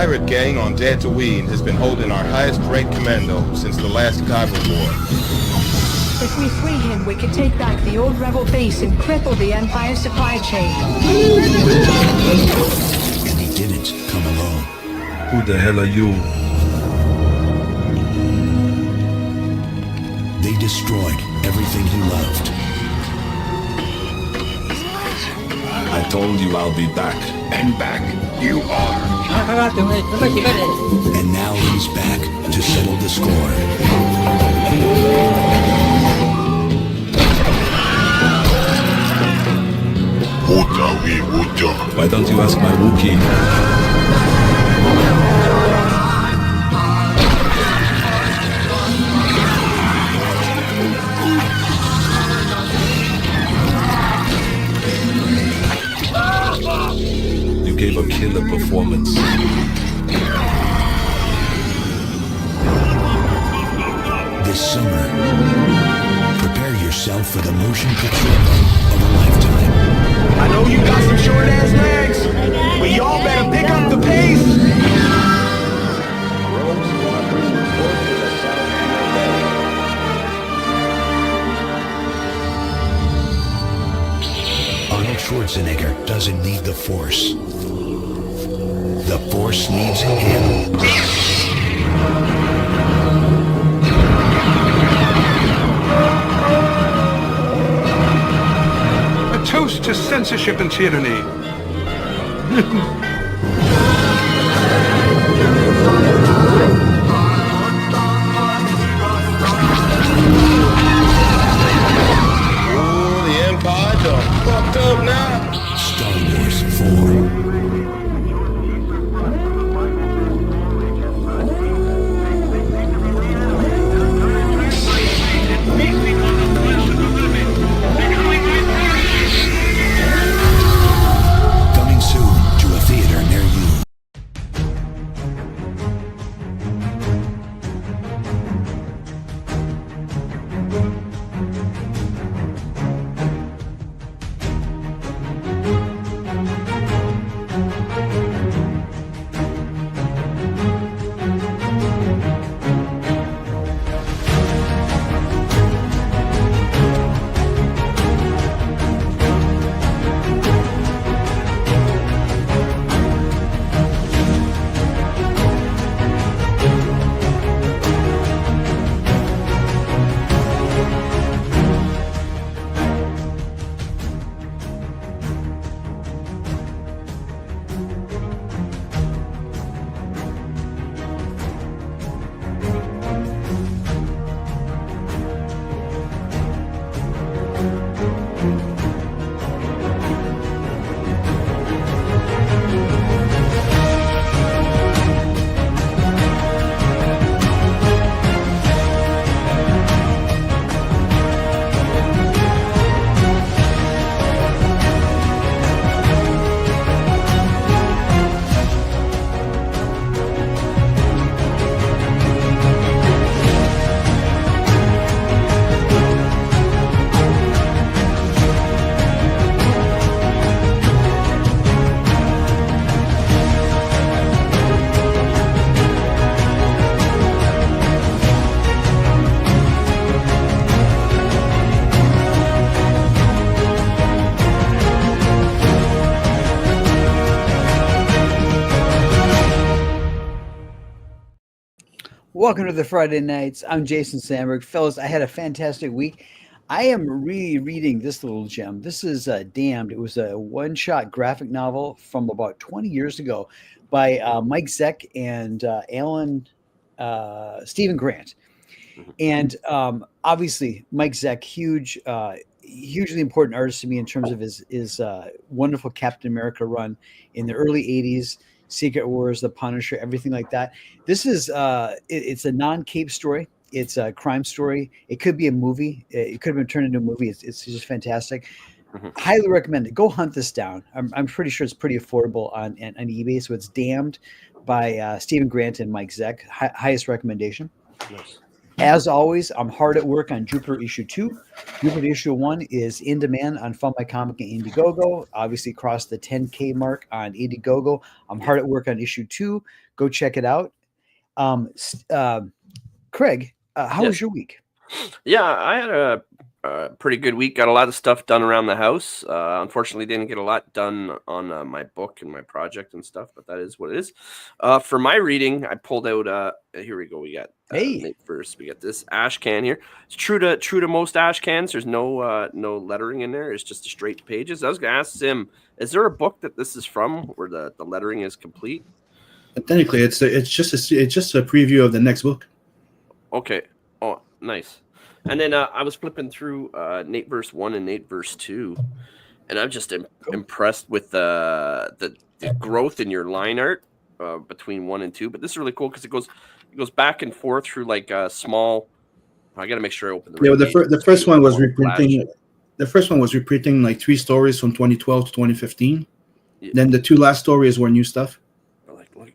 pirate gang on Tatooine has been holding our highest-ranked commando since the last Kyber War. If we free him, we can take back the old rebel base and cripple the Empire's supply chain. And he didn't come alone. Who the hell are you? They destroyed everything he loved. I told you I'll be back. And back you are. And now he's back to settle the score. Why don't you ask my Wookiee? You gave a killer performance. This summer, prepare yourself for the motion picture of a lifetime. I know you got some short-ass legs, but y'all better pick up the pace! Arnold Schwarzenegger doesn't need the Force. The Force needs him. A toast to censorship and tyranny. Oh, the Empire done fucked up now. Star Wars 4. Coming soon to a theater near you. Welcome to the Friday Nights. I'm Jason Sandberg. Fellas, I had a fantastic week. I am rereading this little gem. This is Damned. It was a one-shot graphic novel from about 20 years ago by Mike Zeck and Stephen Grant. And obviously, Mike Zeck, hugely important artist to me in terms of his wonderful Captain America run in the early 80s. Secret Wars, The Punisher, everything like that. This is it's a non-cape story. It's a crime story. It could be a movie. It could have been turned into a movie. It's just fantastic. Highly recommend it. Go hunt this down. I'm pretty sure it's pretty affordable on eBay. So it's Damned by Stephen Grant and Mike Zeck. Highest recommendation. Nice. As always, I'm hard at work on Jupiter issue 2. Jupiter issue 1 is in demand on Fund My Comic and IndieGoGo. Obviously, crossed the 10K mark on IndieGoGo. I'm hard at work on issue 2. Go check it out. Craig, how was your week? Yeah, I had a pretty good week. Got a lot of stuff done around the house. Unfortunately, didn't get a lot done on my book and my project and stuff, but that is what it is. For my reading, I pulled out. Here we go. We got Nate first. We got this ash can here. It's true to most ash cans. There's no lettering in there. It's just straight pages. I was gonna ask Sim, is there a book that this is from where the lettering is complete? Technically, it's just a preview of the next book. Okay. Oh, nice. And then I was flipping through Nate verse 1 and Nate verse 2, and I'm just impressed with the growth in your line art between 1 and 2. But this is really cool because it goes back and forth through like small. I got to make sure I open the. Yeah, the first one was reprinting. The first one was reprinting like 3 stories from 2012 to 2015. Yeah. Then the 2 last stories were new stuff.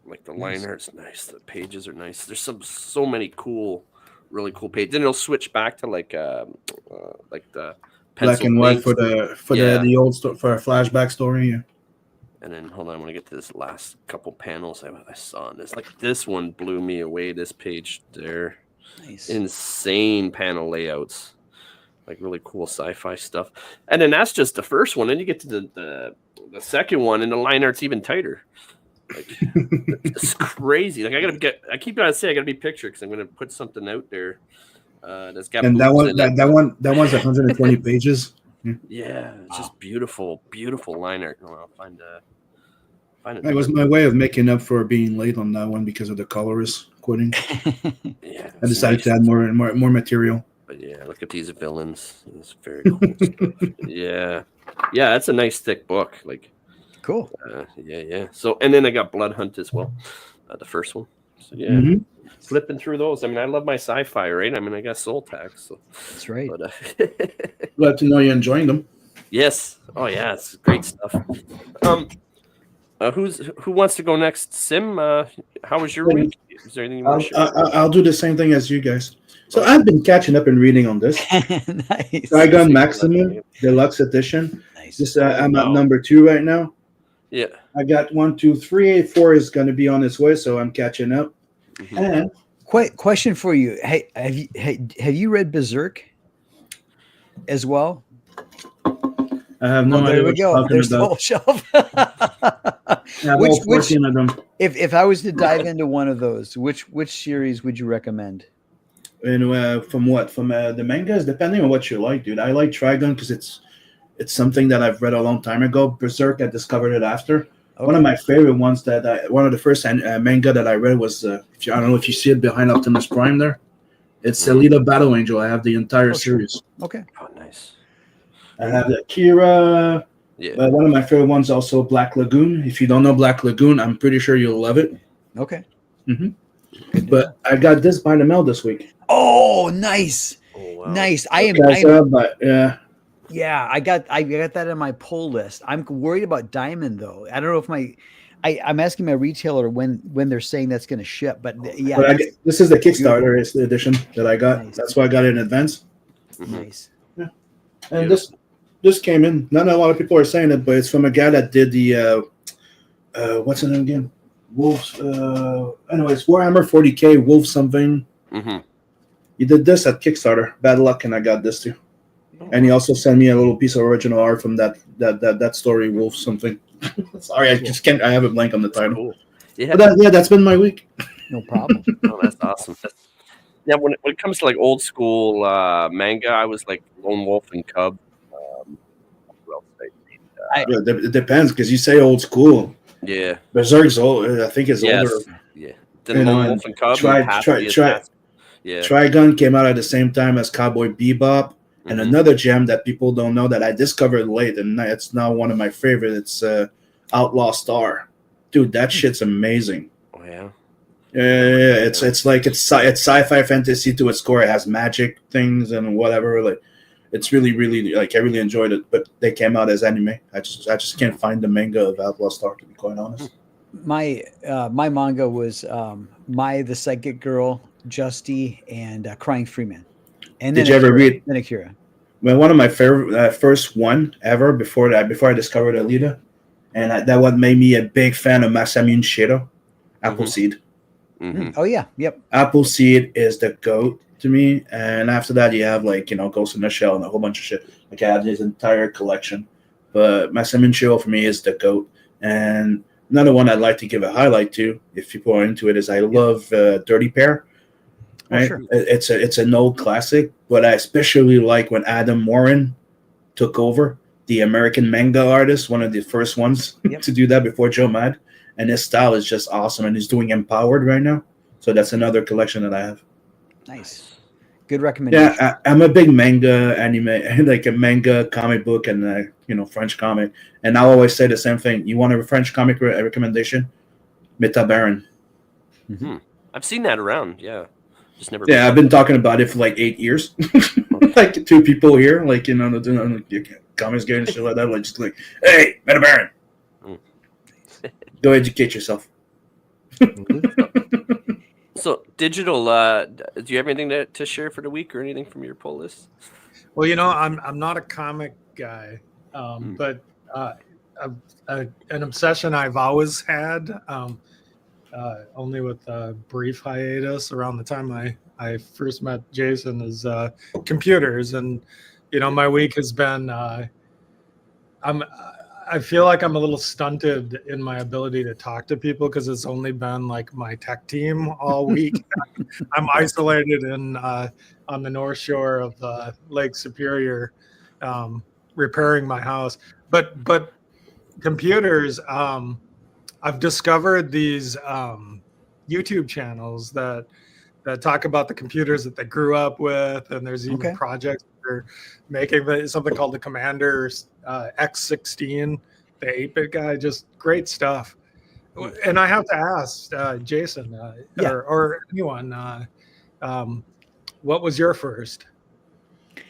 Like the line art's nice. The pages are nice. There's so many really cool pages. Then it'll switch back to like the black and white for the old for a flashback story. Yeah. And then hold on, I want to get to this last couple panels I saw on this. Like this one blew me away. This page there, nice, insane panel layouts, like really cool sci-fi stuff. And then that's just the first one. Then you get to the second one, and the line art's even tighter. Like it's crazy. Like I keep gotta say I gotta be pictured because I'm gonna put something out there that's got. And that one's 120 pages. Yeah, it's just beautiful line art. I'll find it. It was my way of making up for being late on that one because of the colorist quitting. Yeah, I decided to add more material. But yeah, look at these villains. It's very cool stuff. Yeah, that's a nice thick book. Like. Cool. Yeah. So, and then I got Blood Hunt as well, the first one. So yeah, flipping through those. I mean, I love my sci-fi, right? I mean, I got Soul Tax. So that's right. But, glad to know you're enjoying them. Yes. Oh yeah, it's great stuff. Who wants to go next? Sim, how was your week? Is there anything you want to share? I'll do the same thing as you guys. So I've been catching up and reading on this. Nice. Dragon Maximum Deluxe Edition. Nice. This I'm at number 2 right now. Yeah, I got 1, 2, 3, 4 is going to be on its way, so I'm catching up. Mm-hmm. And question for you: Hey, have you read Berserk as well? I have no idea. There we go. There's the whole shelf. Which of them? If I was to dive into one of those, which series would you recommend? And from what? From the mangas, depending on what you like, dude. I like Trigun because it's something that I've read a long time ago. Berserk, I discovered it after. Okay. One of my favorite ones one of the first manga that I read was, I don't know if you see it behind Optimus Prime there. It's Alita Battle Angel. I have the entire series. Okay. Oh, nice. I have the Akira. Yeah. One of my favorite ones also Black Lagoon. If you don't know Black Lagoon, I'm pretty sure you'll love it. Okay. Mm-hmm. But I got this by the mail this week. Oh, nice. Oh, wow. Nice. Yeah, I got that on my pull list. I'm worried about Diamond though. I don't know if I'm asking my retailer when they're saying that's going to ship, but yeah. But this is the Kickstarter edition that I got. Nice. That's why I got it in advance. Nice. Yeah. And this came in. Not a lot of people are saying it, but it's from a guy that did the what's the name again? Wolves. Anyways, Warhammer 40K Wolf something. Mm-hmm. He did this at Kickstarter. Bad luck, and I got this too. And he also sent me a little piece of original art from that story, Wolf something. Sorry, I just can't. I have a blank on the title. Cool. Yeah, that's been my week. No problem. Oh, that's awesome. Yeah, when it comes to like old school manga, I was like Lone Wolf and Cub. It depends because you say old school. Yeah, Berserk's old. I think it's older. Yeah, then Lone Wolf and Cub. Trigun came out at the same time as Cowboy Bebop. And another gem that people don't know that I discovered late, and it's now one of my favorites. It's Outlaw Star, dude. That shit's amazing. Oh yeah. Yeah. It's sci-fi fantasy to its core. It has magic things and whatever. Like, it's really like I really enjoyed it. But they came out as anime. I just can't find the manga of Outlaw Star, to be quite honest. My manga was the Psychic Girl Justy, and Crying Freeman. And Did then you ever read? Then Akira. Well, one of my favorite first one ever before I discovered Alita, and that what made me a big fan of Masamune Shirow, Appleseed. Oh yeah, yep. Appleseed is the GOAT to me, and after that you have Ghost in the Shell and a whole bunch of shit. Like I have his entire collection, but Masamune Shirow for me is the GOAT. And another one I'd like to give a highlight to, if people are into it, is I love Dirty Pair. Right? Sure. It's an old classic, but I especially like when Adam Warren took over, the American manga artist, one of the first ones to do that before Joe Mad, and his style is just awesome. And he's doing Empowered right now, so that's another collection that I have. Nice, good recommendation. Yeah, I'm a big manga anime, like a manga comic book, and French comic. And I always say the same thing. You want a French comic recommendation? Meta Baron. I've seen that around. Yeah. Just never. Yeah, I've been talking about it for like 8 years. Like two people here, like comics game and shit like that. Like just like, hey, Meta Baron, go educate yourself. So digital, do you have anything to share for the week or anything from your pull list? Well, I'm not a comic guy, but an obsession I've always had. Only with a brief hiatus around the time I first met Jason is computers, and my week has been I feel like I'm a little stunted in my ability to talk to people because it's only been like my tech team all week. I'm isolated on the North Shore of Lake Superior, repairing my house, but computers. I've discovered these YouTube channels that talk about the computers that they grew up with, and there's even projects that are making something called the Commander X16, the 8-bit guy. Just great stuff. And I have to ask Jason or anyone, what was your first?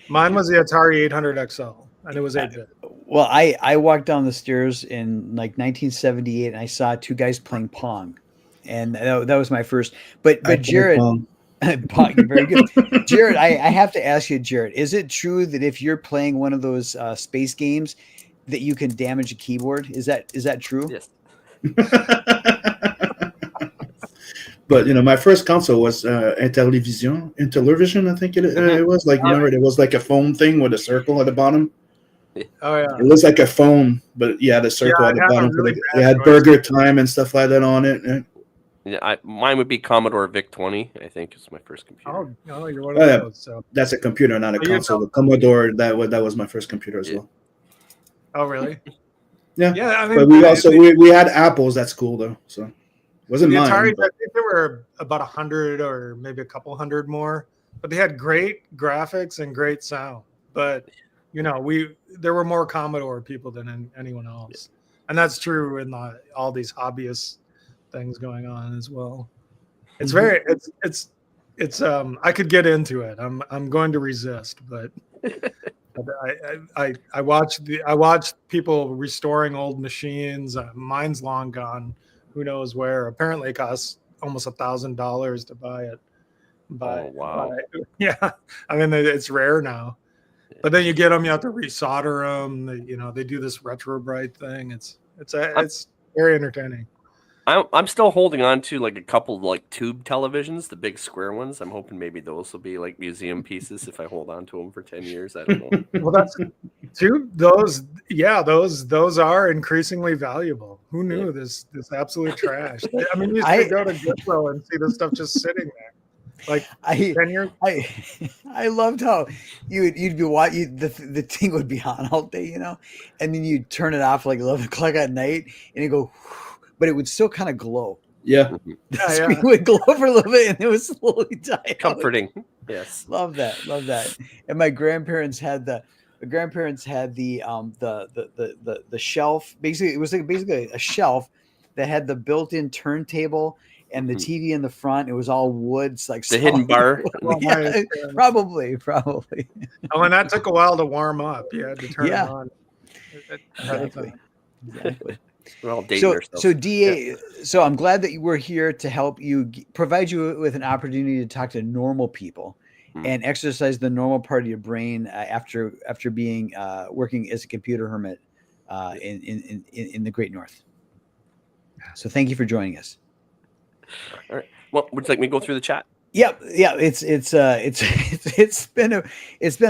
Mine was the Atari 800 XL, and it was 8-bit. Well, I walked down the stairs in like 1978, and I saw two guys playing Pong, and that was my first. But Jared, Pong, very good. Jared, I have to ask you, Jared, is it true that if you're playing one of those space games, that you can damage a keyboard? Is that true? Yes. But my first console was Intellivision, I think it was. Like it was like a phone thing with a circle at the bottom. Oh yeah, it looks like a phone, but the circle at the bottom. Really it had Burger Time and stuff like that on it. Yeah, mine would be Commodore VIC 20. I think is my first computer. Oh, you're one of those. So. That's a computer, not a console. The Commodore that was my first computer as well. Oh really? Yeah. Yeah, I mean, but we also we had Apples. That's cool though. So it wasn't the mine. Atari, I think there were about 100 or maybe a couple hundred more, but they had great graphics and great sound. But there were more Commodore people than anyone else, and that's true in all these hobbyist things going on as well. It's very it's I could get into it. I'm going to resist, but I watched people restoring old machines. Mine's long gone. Who knows where? Apparently, it costs almost $1,000 to buy it. Oh wow! Yeah, I mean it's rare now. But then you get them, you have to resolder them. They do this retro bright thing. It's very entertaining. I'm still holding on to like a couple like tube televisions, the big square ones. I'm hoping maybe those will be like museum pieces if I hold on to them for 10 years. I don't know. Well, that's tube. Those are increasingly valuable. Who knew this absolute trash? I mean, you used to go to Goodwill and see this stuff just sitting there. Like 10 years. I loved how you'd be watching the thing would be on all day, and then you'd turn it off like 11 o'clock at night, and you go, but it would still kind of glow. Yeah, the screen would glow for a little bit, and it was slowly die. Comforting. Yes, love that. And my grandparents had the shelf. Basically, it was basically a shelf that had the built-in turntable and the TV in the front. It was all woods, like the hidden bar. Yeah, probably. Oh, and that took a while to warm up. You had to turn it on. Exactly. We're all dating So, ourselves. so DA, so I'm glad that you were here to help you provide you with an opportunity to talk to normal people and exercise the normal part of your brain after being working as a computer hermit in the Great North. So thank you for joining us. All right. Well, would you like me to go through the chat? Yep. Yeah. It's been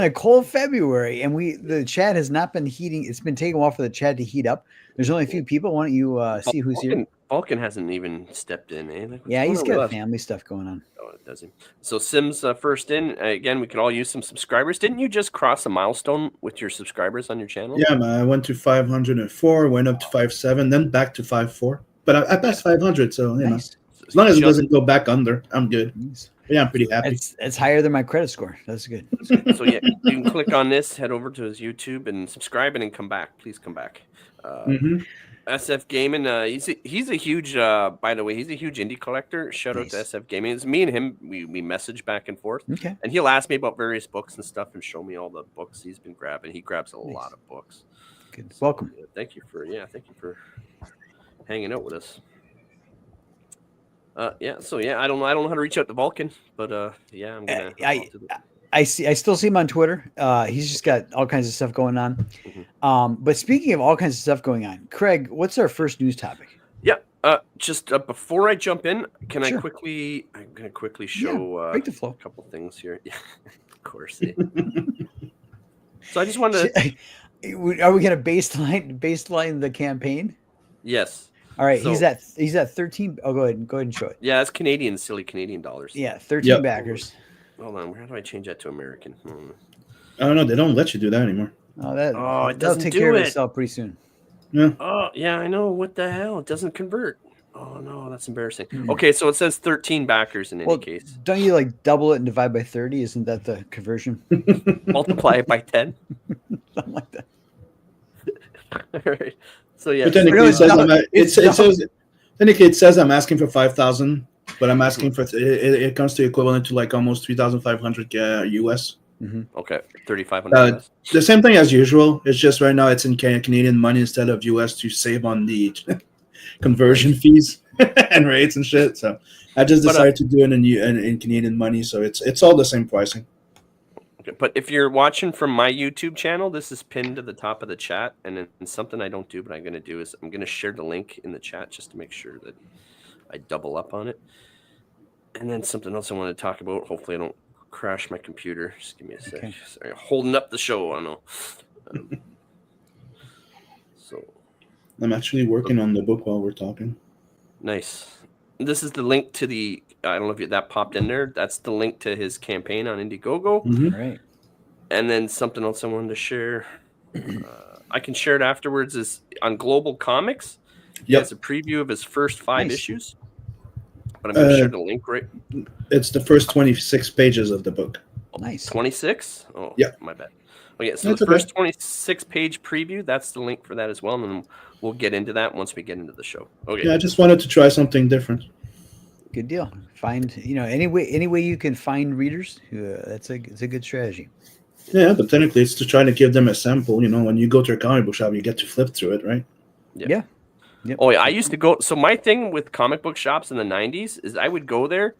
a cold February, and the chat has not been heating. It's been taking a while for the chat to heat up. There's only a few people. Why don't you see who's here? Vulcan hasn't even stepped in, eh? Like, yeah, he's got family stuff going on. Oh, it does. So Sim's first in. Again, we could all use some subscribers. Didn't you just cross a milestone with your subscribers on your channel? Yeah, man. I went to 504, went up to 57, then back to 54. But I passed 500, so you know, as long as it doesn't go back under, I'm good. Yeah, I'm pretty happy. It's higher than my credit score. That's good. So yeah, you can click on this, head over to his YouTube, and subscribe, and then come back. Please come back. SF Gaming, he's a huge. By the way, he's a huge indie collector. Shout out to SF Gaming. It's me and him. We message back and forth. Okay. And he'll ask me about various books and stuff, and show me all the books he's been grabbing. He grabs a lot of books. Good. Welcome. So, thank you for hanging out with us. So I don't know how to reach out to Vulcan, but I'm gonna. I still see him on Twitter. He's just got all kinds of stuff going on. But speaking of all kinds of stuff going on, Craig, what's our first news topic? Yeah. Just before I jump in, I'm gonna quickly show break the flow. A couple things here. Yeah, of course. So I just wanted to. Are we gonna baseline the campaign? Yes. All right, so, he's at 13. Oh, go ahead and show it. Yeah, that's silly Canadian dollars. Yeah, 13 backers. Hold on, how do I change that to American? I don't know. They don't let you do that anymore. It doesn't take care of itself pretty soon. Yeah. Oh, yeah, I know. What the hell? It doesn't convert. Oh no, that's embarrassing. Okay, so it says 13 backers in any case. Don't you like double it and divide by 30? Isn't that the conversion? Multiply it by 10. Something like that. All right. So yeah, but technically it says I'm asking for 5,000, but I'm asking for it comes to equivalent to like almost 3,500 US. Okay, 3,500. The same thing as usual. It's just right now it's in Canadian money instead of US to save on the conversion fees and rates and shit. So I just decided to do it in Canadian money. So it's all the same pricing. But if you're watching from my YouTube channel, this is pinned to the top of the chat. And then something I don't do, but I'm going to do is I'm going to share the link in the chat just to make sure that I double up on it. And then something else I want to talk about. Hopefully I don't crash my computer. Just give me a sec. Okay. Sorry, holding up the show. I know. So I'm actually working on the book while we're talking. Nice. This is the link to the. I don't know if that popped in there. That's the link to his campaign on IndieGoGo. Right. And then something else I wanted to share. I can share it afterwards. Is on Global Comics. He has a preview of his first 5 issues. But I'm going to share the link right. It's the first 26 pages of the book. Nice. 26? Oh, yeah. My bad. Okay, so the first 26-page preview, that's the link for that as well. And then we'll get into that once we get into the show. Okay. Yeah, I just wanted to try something different. Good deal. Find any way you can find readers. It's a good strategy. Yeah, but technically it's to try to give them a sample. When you go to a comic book shop, you get to flip through it, right? Yeah. Yep. Oh, yeah. I used to go. So my thing with comic book shops in the 90s is I would go there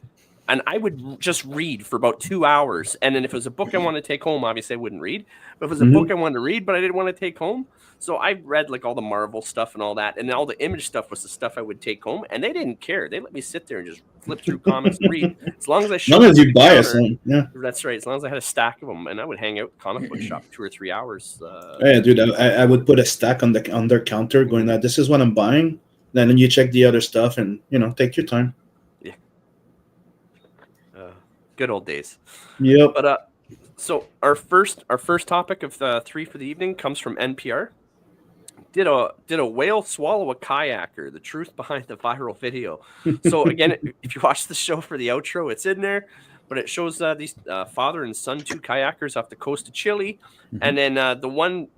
and I would just read for about 2 hours. And then if it was a book I wanted to take home, obviously I wouldn't read. But if it was a book I wanted to read, but I didn't want to take home. So I read like all the Marvel stuff and all that. And then all the Image stuff was the stuff I would take home. And they didn't care. They let me sit there and just flip through comics and read. As long as I showed you buy a thing. Yeah. That's right. As long as I had a stack of them. And I would hang out at the comic book shop 2 or 3 hours. Yeah, dude. I would put a stack on their counter going, this is what I'm buying. Then you check the other stuff and, take your time. Yeah. Good old days. Yep. But so our first topic of 3 for the evening comes from NPR. Did a whale swallow a kayaker? The truth behind the viral video. So again, if you watch the show for the outro, it's in there. But it shows these father and son, 2 kayakers off the coast of Chile. And then the one,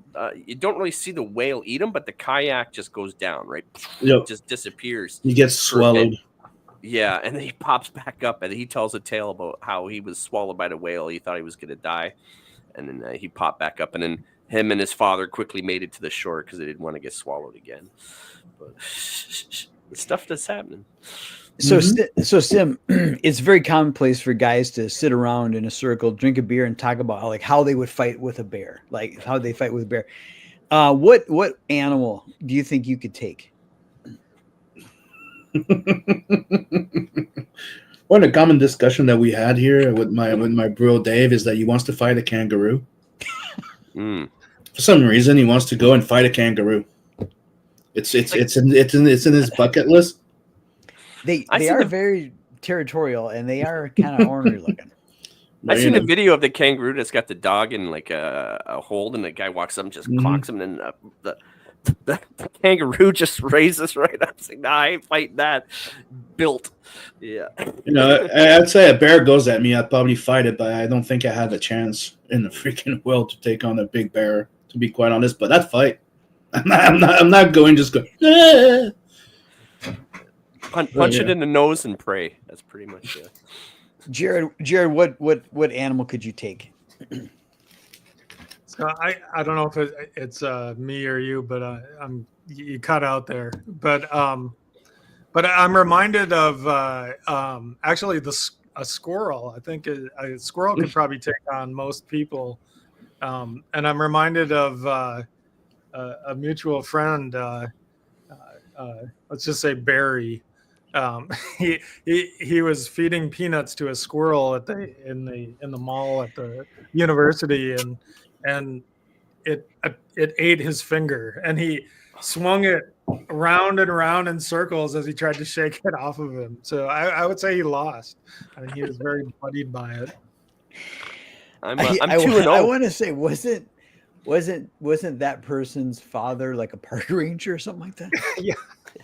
you don't really see the whale eat him, but the kayak just goes down, right? Yep. Just disappears. He gets swallowed. Yeah, and then he pops back up, and he tells a tale about how he was swallowed by the whale. He thought he was going to die. And then he popped back up. And then him and his father quickly made it to the shore because they didn't want to get swallowed again. But the stuff that's happening. So, so Sim, it's very commonplace for guys to sit around in a circle, drink a beer, and talk about how they would fight with a bear, like how they fight with a bear. What animal do you think you could take? One of the common discussion that we had here with my bro Dave is that he wants to fight a kangaroo. For some reason, he wants to go and fight a kangaroo. It's in his bucket list. They are very territorial and they are kind of ornery looking. I seen a video of the kangaroo that's got the dog in like a hold, and the guy walks up and just clocks him, and the kangaroo just raises right up. It's like, nah, I ain't fighting that. Built. Yeah. I'd say a bear goes at me, I'd probably fight it, but I don't think I have a chance in the freaking world to take on a big bear, to be quite honest. But that fight, I'm not going just go. Ah! Punch it in the nose and pray. That's pretty much it. Jared, what animal could you take? So I don't know if it's me or you, but you cut out there. But I'm reminded of actually a squirrel. I think a squirrel could probably take on most people. And I'm reminded of a mutual friend. Let's just say Barry. He was feeding peanuts to a squirrel in the mall at the university, and it ate his finger, and he swung it around and around in circles as he tried to shake it off of him. So I would say he lost. I mean, he was very bloodied by it. I'm 2-0. I want to say, wasn't that person's father like a park ranger or something like that?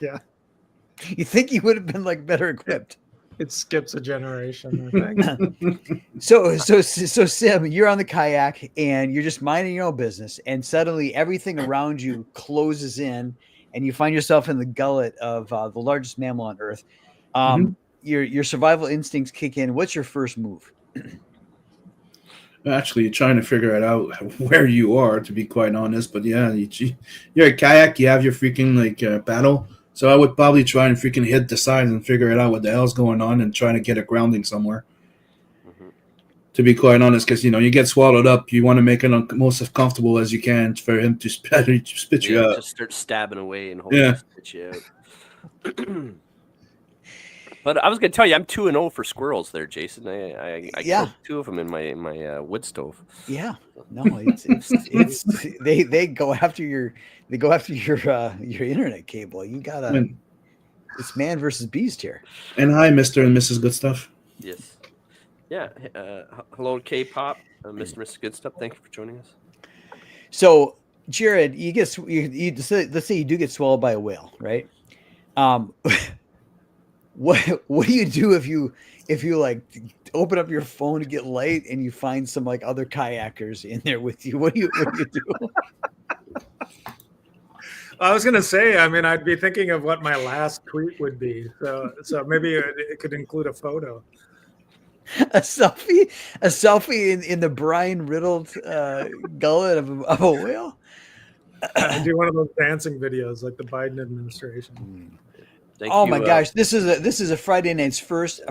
Yeah. You think he would have been like better equipped? It skips a generation, I think. So Sim, you're on the kayak and you're just minding your own business, and suddenly everything around you closes in, and you find yourself in the gullet of the largest mammal on Earth. Your survival instincts kick in. What's your first move? Actually, you're trying to figure it out where you are, to be quite honest. But yeah, you're a kayak. You have your freaking paddle. So I would probably try and freaking hit the side and figure it out what the hell's going on and try to get a grounding somewhere. To be quite honest, because you get swallowed up, you want to make it most as comfortable as you can for him to spit you out. Just start stabbing away and hoping to spit you out. But I was gonna tell you, I'm 2-0 for squirrels there, Jason. I killed 2 of them in my wood stove. Yeah, no, it's they go after your internet cable. You gotta. It's man versus beast here. And hi, Mr. and Mrs. Good Stuff. Yes. Yeah. Hello, K-pop, Mr. and Mrs. Good Stuff. Thank you for joining us. So, Jared, let's say you do get swallowed by a whale, right? What do you do if you like open up your phone to get light and you find some like other kayakers in there with you? What do you do? I was gonna say, I mean, I'd be thinking of what my last tweet would be. So maybe it could include a photo. A selfie in the brine riddled gullet of a whale. Do one of those dancing videos like the Biden administration. My gosh, this is a Friday night's first.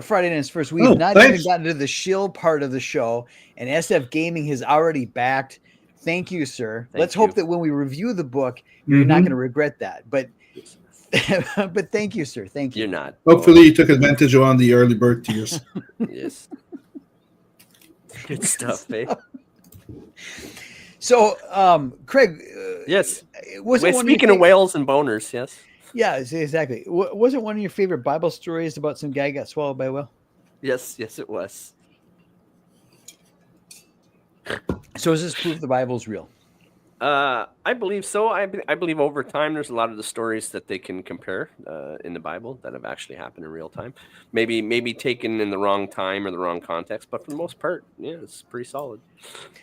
We've not even gotten to the shill part of the show, and SF Gaming has already backed. Thank you, sir. Let's hope that when we review the book, you're not going to regret that. But but thank you, sir. Thank you. You're not. Hopefully, you took advantage on the early bird tiers. Yes. Good stuff, eh? So, Craig. Yes. Speaking of whales and boners, yes. Yeah, exactly. Was it one of your favorite Bible stories about some guy got swallowed by a whale? Yes, it was. So is this proof the Bible's real? I believe so. I believe over time there's a lot of the stories that they can compare in the Bible that have actually happened in real time. Maybe taken in the wrong time or the wrong context, but for the most part, yeah, it's pretty solid.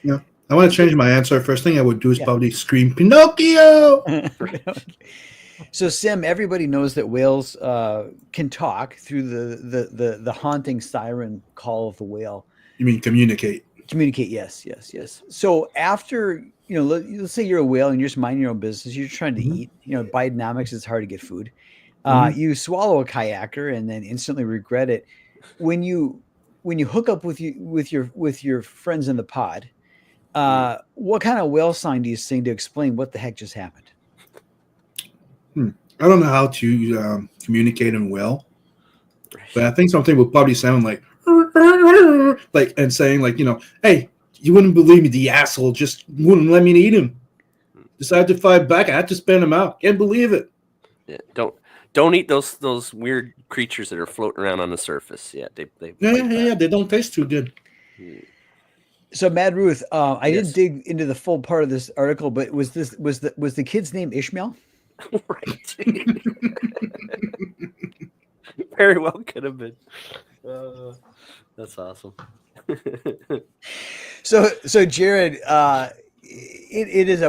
Yeah. I want to change my answer. First thing I would do is probably scream Pinocchio. So, Sim, everybody knows that whales can talk through the haunting siren call of the whale. You mean communicate? Communicate. Yes. So after, let's say you're a whale and you're just minding your own business. You're trying to eat. Bidenomics, it's hard to get food. You swallow a kayaker and then instantly regret it. When you hook up with your friends in the pod, what kind of whale song do you sing to explain what the heck just happened? I don't know how to communicate in whale, but I think something would probably sound like and saying like, hey, you wouldn't believe me, the asshole just wouldn't let me eat him. Decided to fight back. I had to spin him out. Can't believe it. Yeah, don't eat those weird creatures that are floating around on the surface. Yeah, they don't taste too good. So Mad Ruth, I didn't dig into the full part of this article, but was the kid's name Ishmael? Right. Very well could have been. That's awesome. So Jared, it is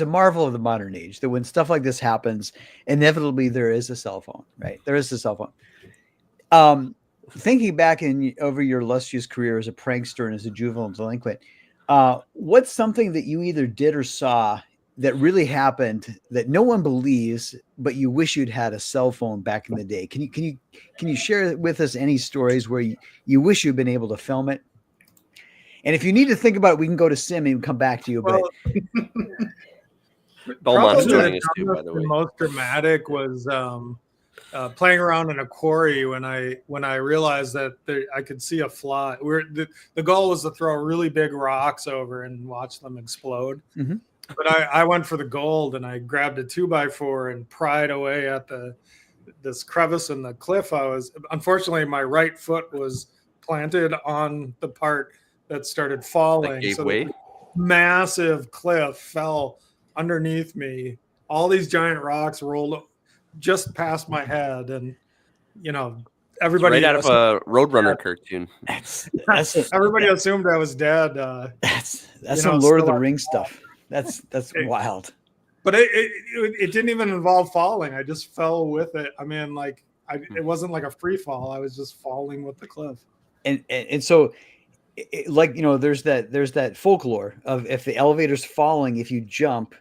a marvel of the modern age that when stuff like this happens, inevitably there is a cell phone, right? There is a cell phone. Thinking back over your illustrious career as a prankster and as a juvenile delinquent, what's something that you either did or saw that really happened that no one believes, but you wish you'd had a cell phone back in the day? Can you share with us any stories where you wish you'd been able to film it? And if you need to think about it, we can go to Sim and come back to you. But Belmont's joining us too, by the way. The most dramatic was playing around in a quarry when I realized that I could see a fly. The goal was to throw really big rocks over and watch them explode. Mm-hmm. But I went for the gold and I grabbed a 2x4 and pried away at this crevice in the cliff. Unfortunately, my right foot was planted on the part that started falling. That gave so way? The massive cliff fell underneath me. All these giant rocks rolled just past my head, and everybody It's right out of a Roadrunner cartoon. Everybody assumed I was dead. That's some Lord of the Rings stuff. That's wild. But it didn't even involve falling. I just fell with it. I mean, it wasn't like a free fall. I was just falling with the cliff. And so, there's that folklore of if the elevator's falling, if you jump,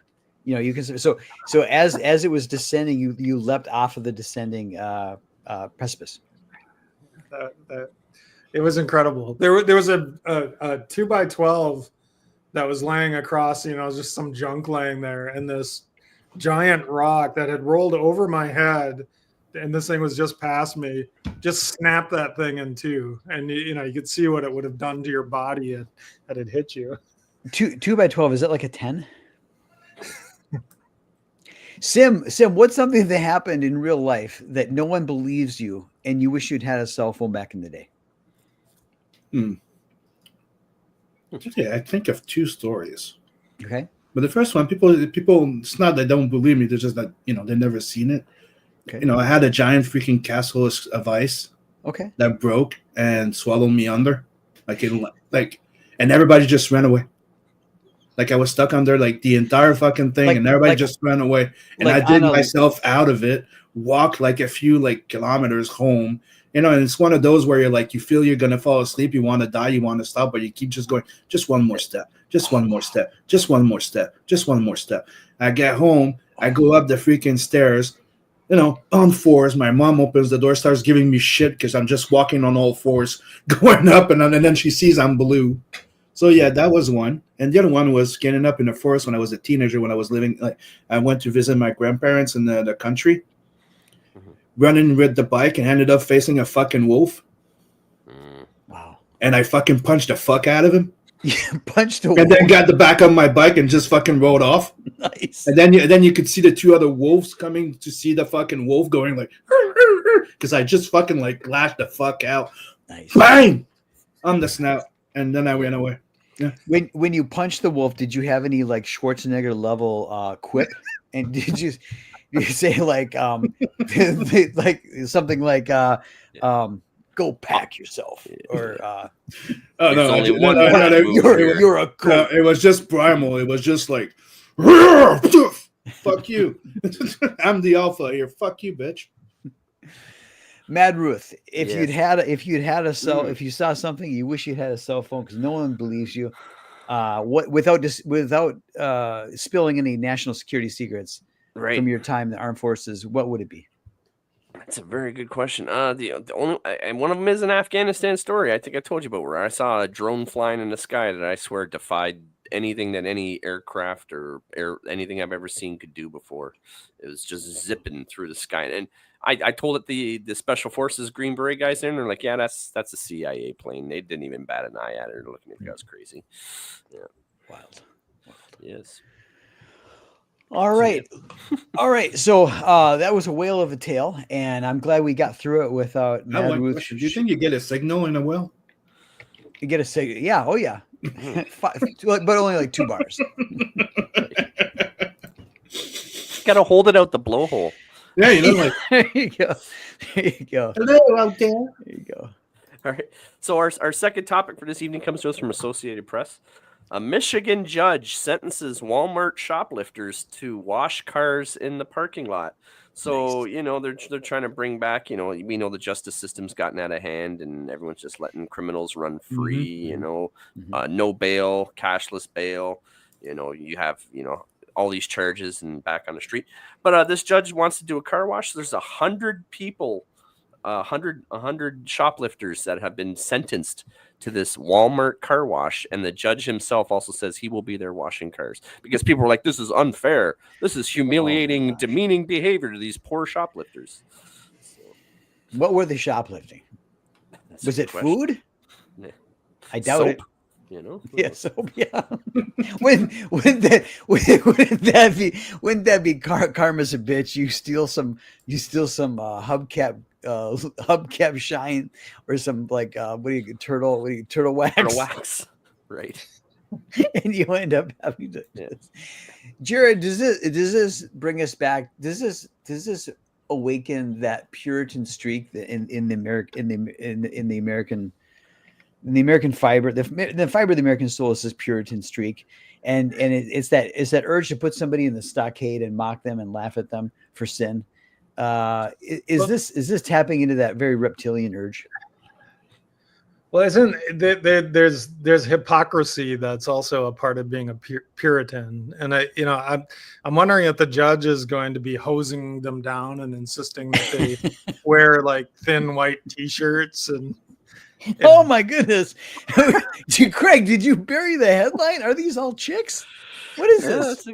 you can. So as it was descending, you leapt off of the descending precipice. It was incredible. There was a 2x12 that was laying across, just some junk laying there, and this giant rock that had rolled over my head, and this thing was just past me, just snapped that thing in two, and you could see what it would have done to your body had it hit you. 2x12, is that like a 10? Sim, what's something that happened in real life that no one believes you and you wish you'd had a cell phone back in the day? Yeah, I think of two stories. Okay. But the first one, people, it's not that they don't believe me. They're just that, they've never seen it. Okay. I had a giant freaking castle of ice. Okay. That broke and swallowed me under. And everybody just ran away. I was stuck under the entire fucking thing, and everybody just ran away. And I did myself out of it, walked a few kilometers home. And it's one of those where you feel you're going to fall asleep. You want to die. You want to stop, but you keep just going, just one more step, just one more step, just one more step, just one more step. I get home. I go up the freaking stairs, on fours. My mom opens the door, starts giving me shit because I'm just walking on all fours, going up. And then she sees I'm blue. So, yeah, that was one. And the other one was getting up in the forest when I was a teenager, when I was living. I went to visit my grandparents in the country. Running with the bike and ended up facing a fucking wolf. Wow. And I fucking punched the fuck out of him. Yeah, punched the wolf. And then got the back of my bike and just fucking rolled off. Nice. And then you could see the two other wolves coming to see the fucking wolf going because I just fucking lashed the fuck out. Nice. Bang! On the snout. And then I ran away. Yeah. When you punched the wolf, did you have any Schwarzenegger level quip? And did you say something go pack yourself, or you're a cool. No, it was just primal. It was just fuck you. I'm the alpha here. Fuck you, bitch. Mad Ruth, if Yes. you'd had a cell, if you saw something, you wish you had a cell phone because no one believes you. Without spilling any national security secrets Right. from your time in the armed forces, what would it be? That's a very good question. The only and one of them is an Afghanistan story. I think I told you about where I saw a drone flying in the sky that I swear defied anything that any aircraft or anything I've ever seen could do before. It was just zipping through the sky, and I told it the special forces Green Beret guys there, and they're like, yeah, that's a CIA plane. They didn't even bat an eye at it. They're looking at me, I was crazy. Yeah, Wild. yes. All right. All right. So that was a whale of a tale, and I'm glad we got through it without I have Mad one Ruth. question. Do you think you get a signal in a whale? You get a signal? Yeah. Oh yeah. But only like 2 bars. Got to hold it out the blowhole. Yeah, you know, like There you go. There you go. hello out there. There you go. All right. So our second topic for this evening comes to us from Associated Press. A Michigan judge sentences Walmart shoplifters to wash cars in the parking lot. So, Nice. you know, they're trying to bring back, you know, we know the justice system's gotten out of hand and everyone's just letting criminals run free, you know, no bail, cashless bail. You know, you have, you know, all these charges and back on the street. But this judge wants to do a car wash. There's 100 people, 100 shoplifters that have been sentenced to this Walmart car wash, and the judge himself also says he will be there washing cars because people were like, "This is unfair. This is humiliating, demeaning behavior to these poor shoplifters." So, What were they shoplifting? that's a Was good it question. food? Yeah. I doubt Soap, it. you know? Yeah, soap. Yeah. Wouldn't that be karma's a bitch? You steal some hubcap shine or some like turtle wax. Turtle wax. Right. And you end up having to. Yeah. Jared, does this bring us back? Does this awaken that Puritan streak that in the American fiber, the fiber of the American soul is this Puritan streak, and it's that urge to put somebody in the stockade and mock them and laugh at them for sin. Is this tapping into that very reptilian urge? Well, isn't there's hypocrisy that's also a part of being a Puritan, and I'm wondering if the judge is going to be hosing them down and insisting that they wear like thin white T-shirts and. Oh my goodness, Craig! Did you bury the headline? Are these all chicks? What is this?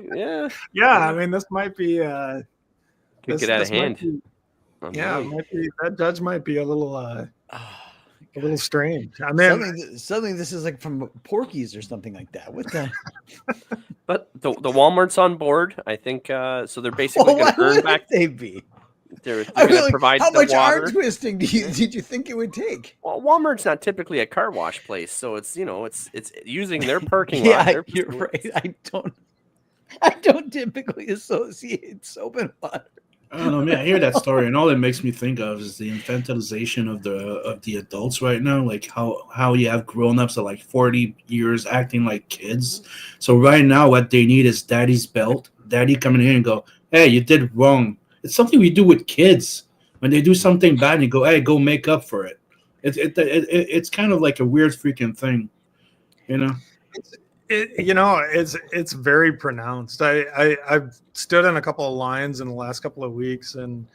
Yeah. I mean, this might be. Could get out of hand. It might be, that judge might be a little strange. I mean, suddenly this is like from Porky's or something like that. What the? But the Walmart's on board. I think so. They're basically going to earn back. They be. They're going to provide how the much water. arm twisting did you think it would take? Well, Walmart's not typically a car wash place, so it's it's using their parking lot. Yeah, you're right. I don't typically associate soap and water. I don't know, man. I hear that story, and all it makes me think of is the infantilization of the adults right now. Like how you have grown-ups at like 40 years acting like kids. So right now, what they need is daddy's belt. Daddy coming in and go, "Hey, you did wrong." It's something we do with kids when they do something bad. And you go, "Hey, go make up for it." It's kind of like a weird freaking thing, you know. It's very pronounced. I've stood in a couple of lines in the last couple of weeks, and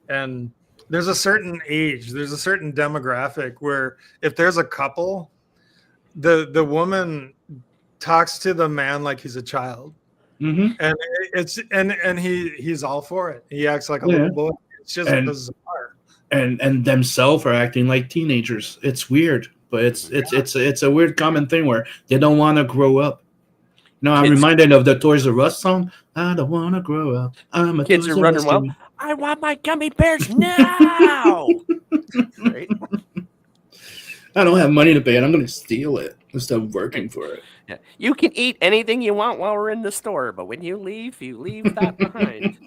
there's a certain age, there's a certain demographic where if there's a couple, the woman talks to the man like he's a child. Mm-hmm. And he's all for it. He acts like a little boy. It's just bizarre. And themselves are acting like teenagers. It's weird, but it's a weird common thing where they don't want to grow up. No, I'm reminded of the Toys R Us song. I don't want to grow up. I'm a kids Toys are R running Us wild. kid. I want my gummy bears now. Right? I don't have money to pay it. I'm going to steal it instead of working for it. Yeah. You can eat anything you want while we're in the store, but when you leave that behind.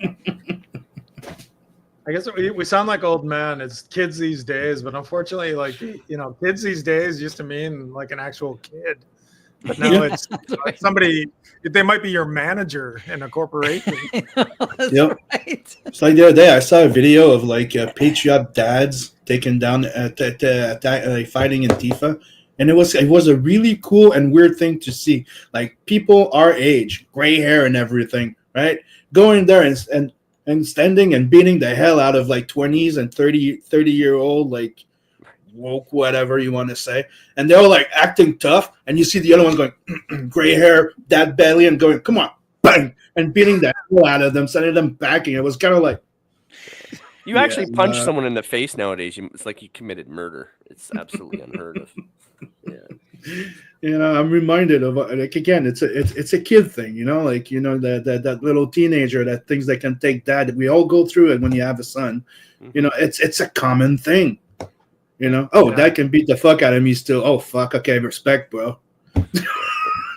I guess we sound like old men. It's kids these days, but unfortunately, like, kids these days used to mean like an actual kid. But now it's somebody. They might be your manager in a corporation. Yep. Right. It's like the other day I saw a video of like patriot dads taking down fighting in Tifa, and it was a really cool and weird thing to see. Like people our age, gray hair and everything, right? Going there and standing and beating the hell out of like 20s and 30-year-old like woke, whatever you want to say, and they're all like acting tough, and you see the other ones going gray hair, dad belly, and going, come on, bang, and beating the hell out of them, sending them backing. It was kind of like you actually punch someone in the face nowadays. It's like you committed murder. It's absolutely unheard of. Yeah. You know, I'm reminded of like again, it's a kid thing, you know, like you know that little teenager that thinks they can take that. We all go through it when you have a son. You know, it's a common thing. You know, dad can beat the fuck out of me still. Oh fuck, okay, respect, bro.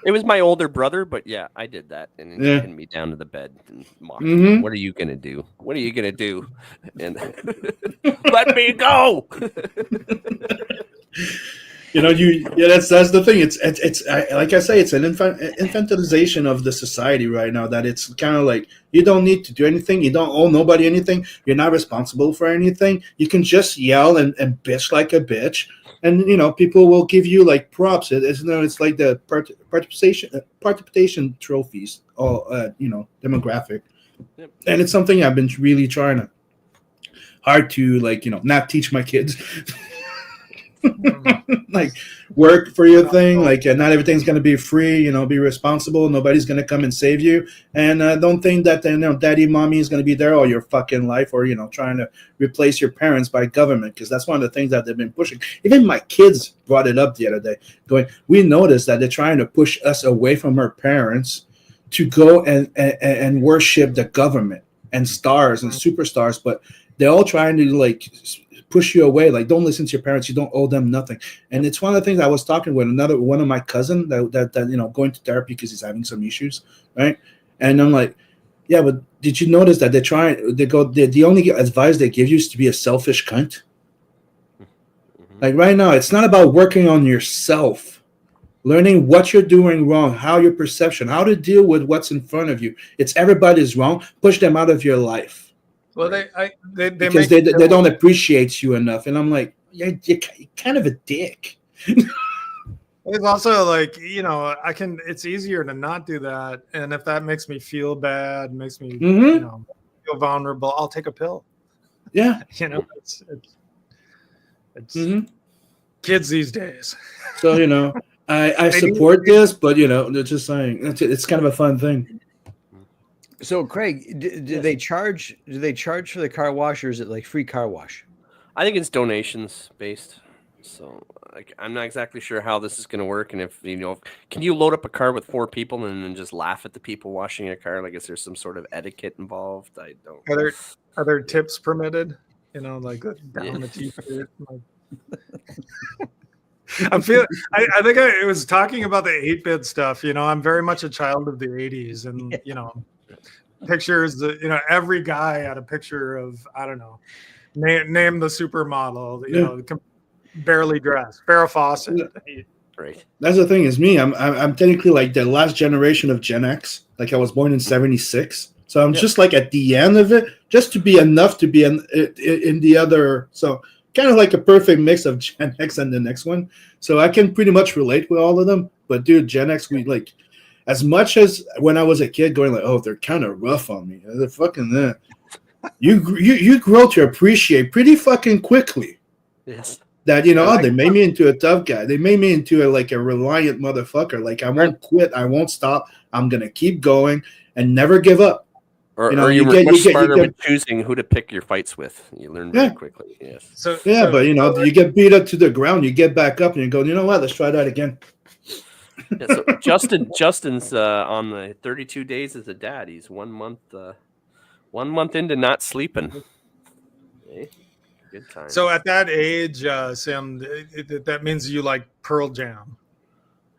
It was my older brother, but yeah, I did that, and he pinned me down to the bed and mocked me. What are you gonna do? What are you gonna do? And let me go. You know, that's the thing. It's like I say, it's an infantilization of the society right now. That it's kind of like you don't need to do anything. You don't owe nobody anything. You're not responsible for anything. You can just yell and bitch like a bitch, and you know people will give you like props. It's like the participation trophies, demographic, and it's something I've been really trying hard to like not teach my kids. Like work for your thing, like not everything's going to be free, be responsible, nobody's going to come and save you, and don't think that daddy mommy is going to be there all your fucking life, or trying to replace your parents by government, because that's one of the things that they've been pushing. Even my kids brought it up the other day, going, we noticed that they're trying to push us away from our parents to go and worship the government and stars and superstars, but they're all trying to like push you away, like don't listen to your parents, you don't owe them nothing. And it's one of the things I was talking with one of my cousin that going to therapy because he's having some issues, right? And I'm like, yeah, but did you notice that the only advice they give you is to be a selfish cunt? Like right now, it's not about working on yourself, learning what you're doing wrong, how your perception, how to deal with what's in front of you. It's everybody's wrong. Push them out of your life. Well, they because they don't appreciate you enough, and I'm like, you're kind of a dick. It's also like it's easier to not do that, and if that makes me feel bad, makes me feel vulnerable, I'll take a pill. Yeah, it's kids these days. So I support this, but they're just saying it's kind of a fun thing. So, Craig, do they charge for the car wash, or is it like free car wash? I think it's donations based. So, I'm not exactly sure how this is going to work, and if can you load up a car with 4 people and then just laugh at the people washing a car? Like, is there some sort of etiquette involved? I don't. Are there tips permitted? Like down the t-shirt. I think I was talking about the 8-bit stuff. I'm very much a child of the 80s, and pictures. Every guy had a picture of, I don't know, name the supermodel. Barely dressed, Farrah Fawcett. Right. That's the thing is me. I'm technically like the last generation of Gen X. Like I was born in '76, so I'm just like at the end of it, just to be enough to be in the other. So kind of like a perfect mix of Gen X and the next one. So I can pretty much relate with all of them. But dude, Gen X, we like. As much as when I was a kid going like, oh, they're kind of rough on me. They're fucking there. You grow to appreciate pretty fucking quickly. Yes. That, they made me into a tough guy. They made me into a reliant motherfucker. Like, I won't quit. I won't stop. I'm going to keep going and never give up. Or you were much smarter with choosing who to pick your fights with. You learn very quickly. Yes. But, you get beat up to the ground. You get back up and you go, you know what? Let's try that again. Yeah, so Justin's on the 32 days as a dad. He's 1 month into not sleeping. Okay. Good time. So at that age, Sam, that means you like Pearl Jam,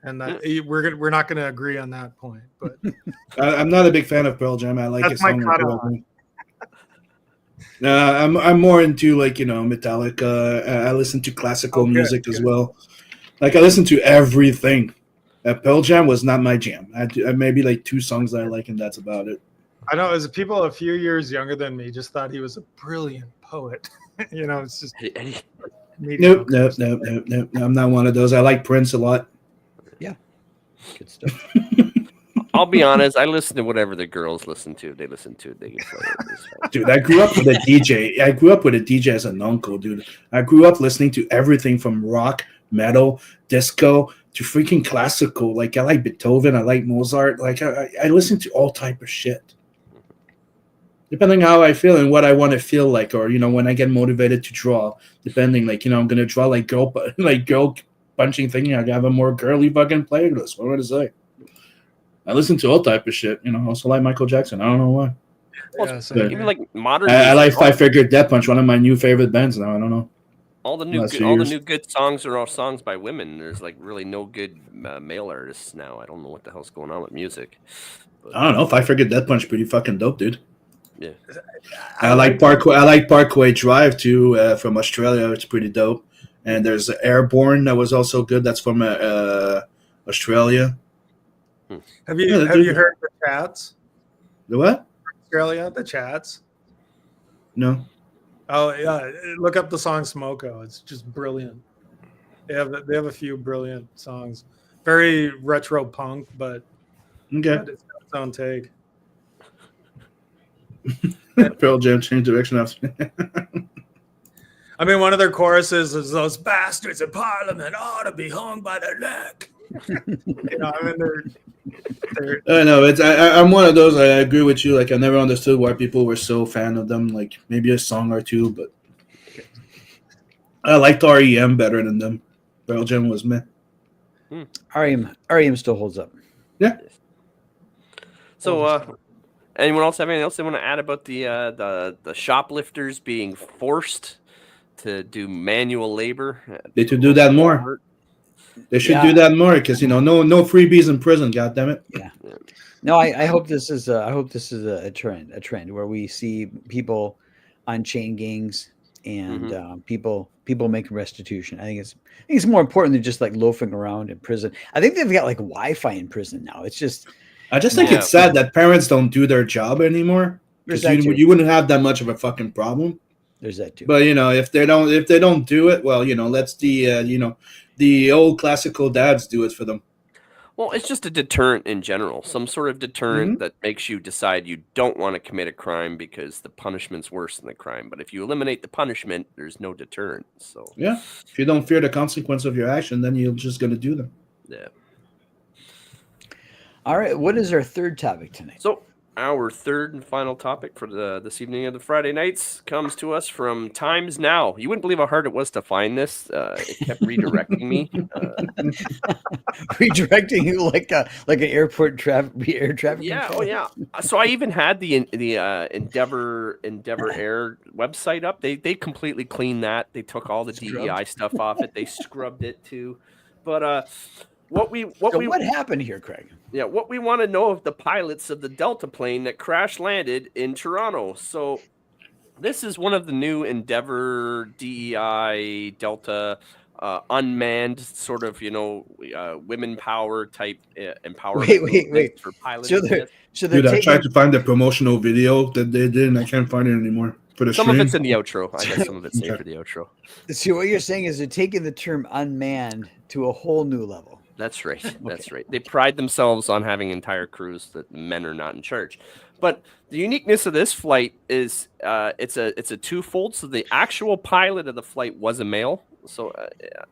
and that we're not going to agree on that point. But I'm not a big fan of Pearl Jam. I like that's it. I'm more into Metallica. I listen to classical music as well. Like I listen to everything. Pearl Jam was not my jam. I maybe like 2 songs that I like, and that's about it. I know as people a few years younger than me just thought he was a brilliant poet. It's just Nope. I'm not one of those. I like Prince a lot. Yeah, good stuff. I'll be honest. I listen to whatever the girls listen to. If they listen to it, they can play it. Dude, I grew up with a DJ. I grew up with a DJ as an uncle, dude. I grew up listening to everything from rock, metal, disco to freaking classical. Like I like Beethoven, I like Mozart. Like I listen to all type of shit. Depending how I feel and what I want to feel like, or when I get motivated to draw. Depending, like I'm gonna draw like girl punching thing. I have a more girly fucking playlist. What would I say? I listen to all type of shit. I also like Michael Jackson. I don't know why. Yeah, even like modern. I like Five Finger Death Punch, one of my new favorite bands now. I don't know. All the new good songs are all songs by women. There's like really no good male artists now. I don't know what the hell's going on with music. But, I don't know. Five Finger Death Punch, pretty fucking dope, dude. Yeah. I like Parkway Drive too, from Australia. It's pretty dope. And there's Airborne that was also good. That's from Australia. Have you heard the Chats? The what? Australia, the Chats. No. Oh yeah, look up the song "Smoko." It's just brilliant. They have a few brilliant songs. Very retro punk, but it's got its own take. Pearl Jam changed direction after. I mean, one of their choruses is "Those bastards in Parliament ought to be hung by their neck." I mean, they're I know I'm one of those. I agree with you. Like I never understood why people were so fan of them. Like maybe a song or two, but I liked REM better than them. Pearl Jam was meh. REM still holds up. Yeah. So, anyone else have anything else they want to add about the shoplifters being forced to do manual labor? They should do that more. They should do that more because no freebies in prison. God damn it. Yeah. No, I hope this is a trend where we see people on chain gangs and people making restitution. I think it's more important than just like loafing around in prison. I think they've got like Wi-Fi in prison now. I just think it's sad that parents don't do their job anymore. Because you wouldn't have that much of a fucking problem. There's that too. But if they don't do it, well, let's the old classical dads do it for them. Well, it's just a deterrent in general, some sort of deterrent that makes you decide you don't want to commit a crime because the punishment's worse than the crime. But if you eliminate the punishment, there's no deterrent. So yeah, if you don't fear the consequence of your action, then you're just going to do them. Yeah. All right, what is our third topic tonight? So our third and final topic for this evening of the Friday nights comes to us from Times Now. You wouldn't believe how hard it was to find this. It kept redirecting me. Redirecting you like an air traffic Yeah, control. oh yeah. So I even had the Endeavor Air website up. They completely cleaned that. They took all the DEI stuff off it. They scrubbed it too. But what happened here, Craig? Yeah, what we want to know of the pilots of the Delta plane that crash landed in Toronto. So this is one of the new Endeavor DEI Delta unmanned sort of women power type empowerment. Wait for pilots. Dude, I tried to find the promotional video that they did, and I can't find it anymore. Some of it's in the outro. I got some of it saved for the outro. So what you're saying is they're taking the term unmanned to a whole new level. That's right. That's right. They pride themselves on having entire crews that men are not in charge. But the uniqueness of this flight is it's a twofold. So the actual pilot of the flight was a male. So,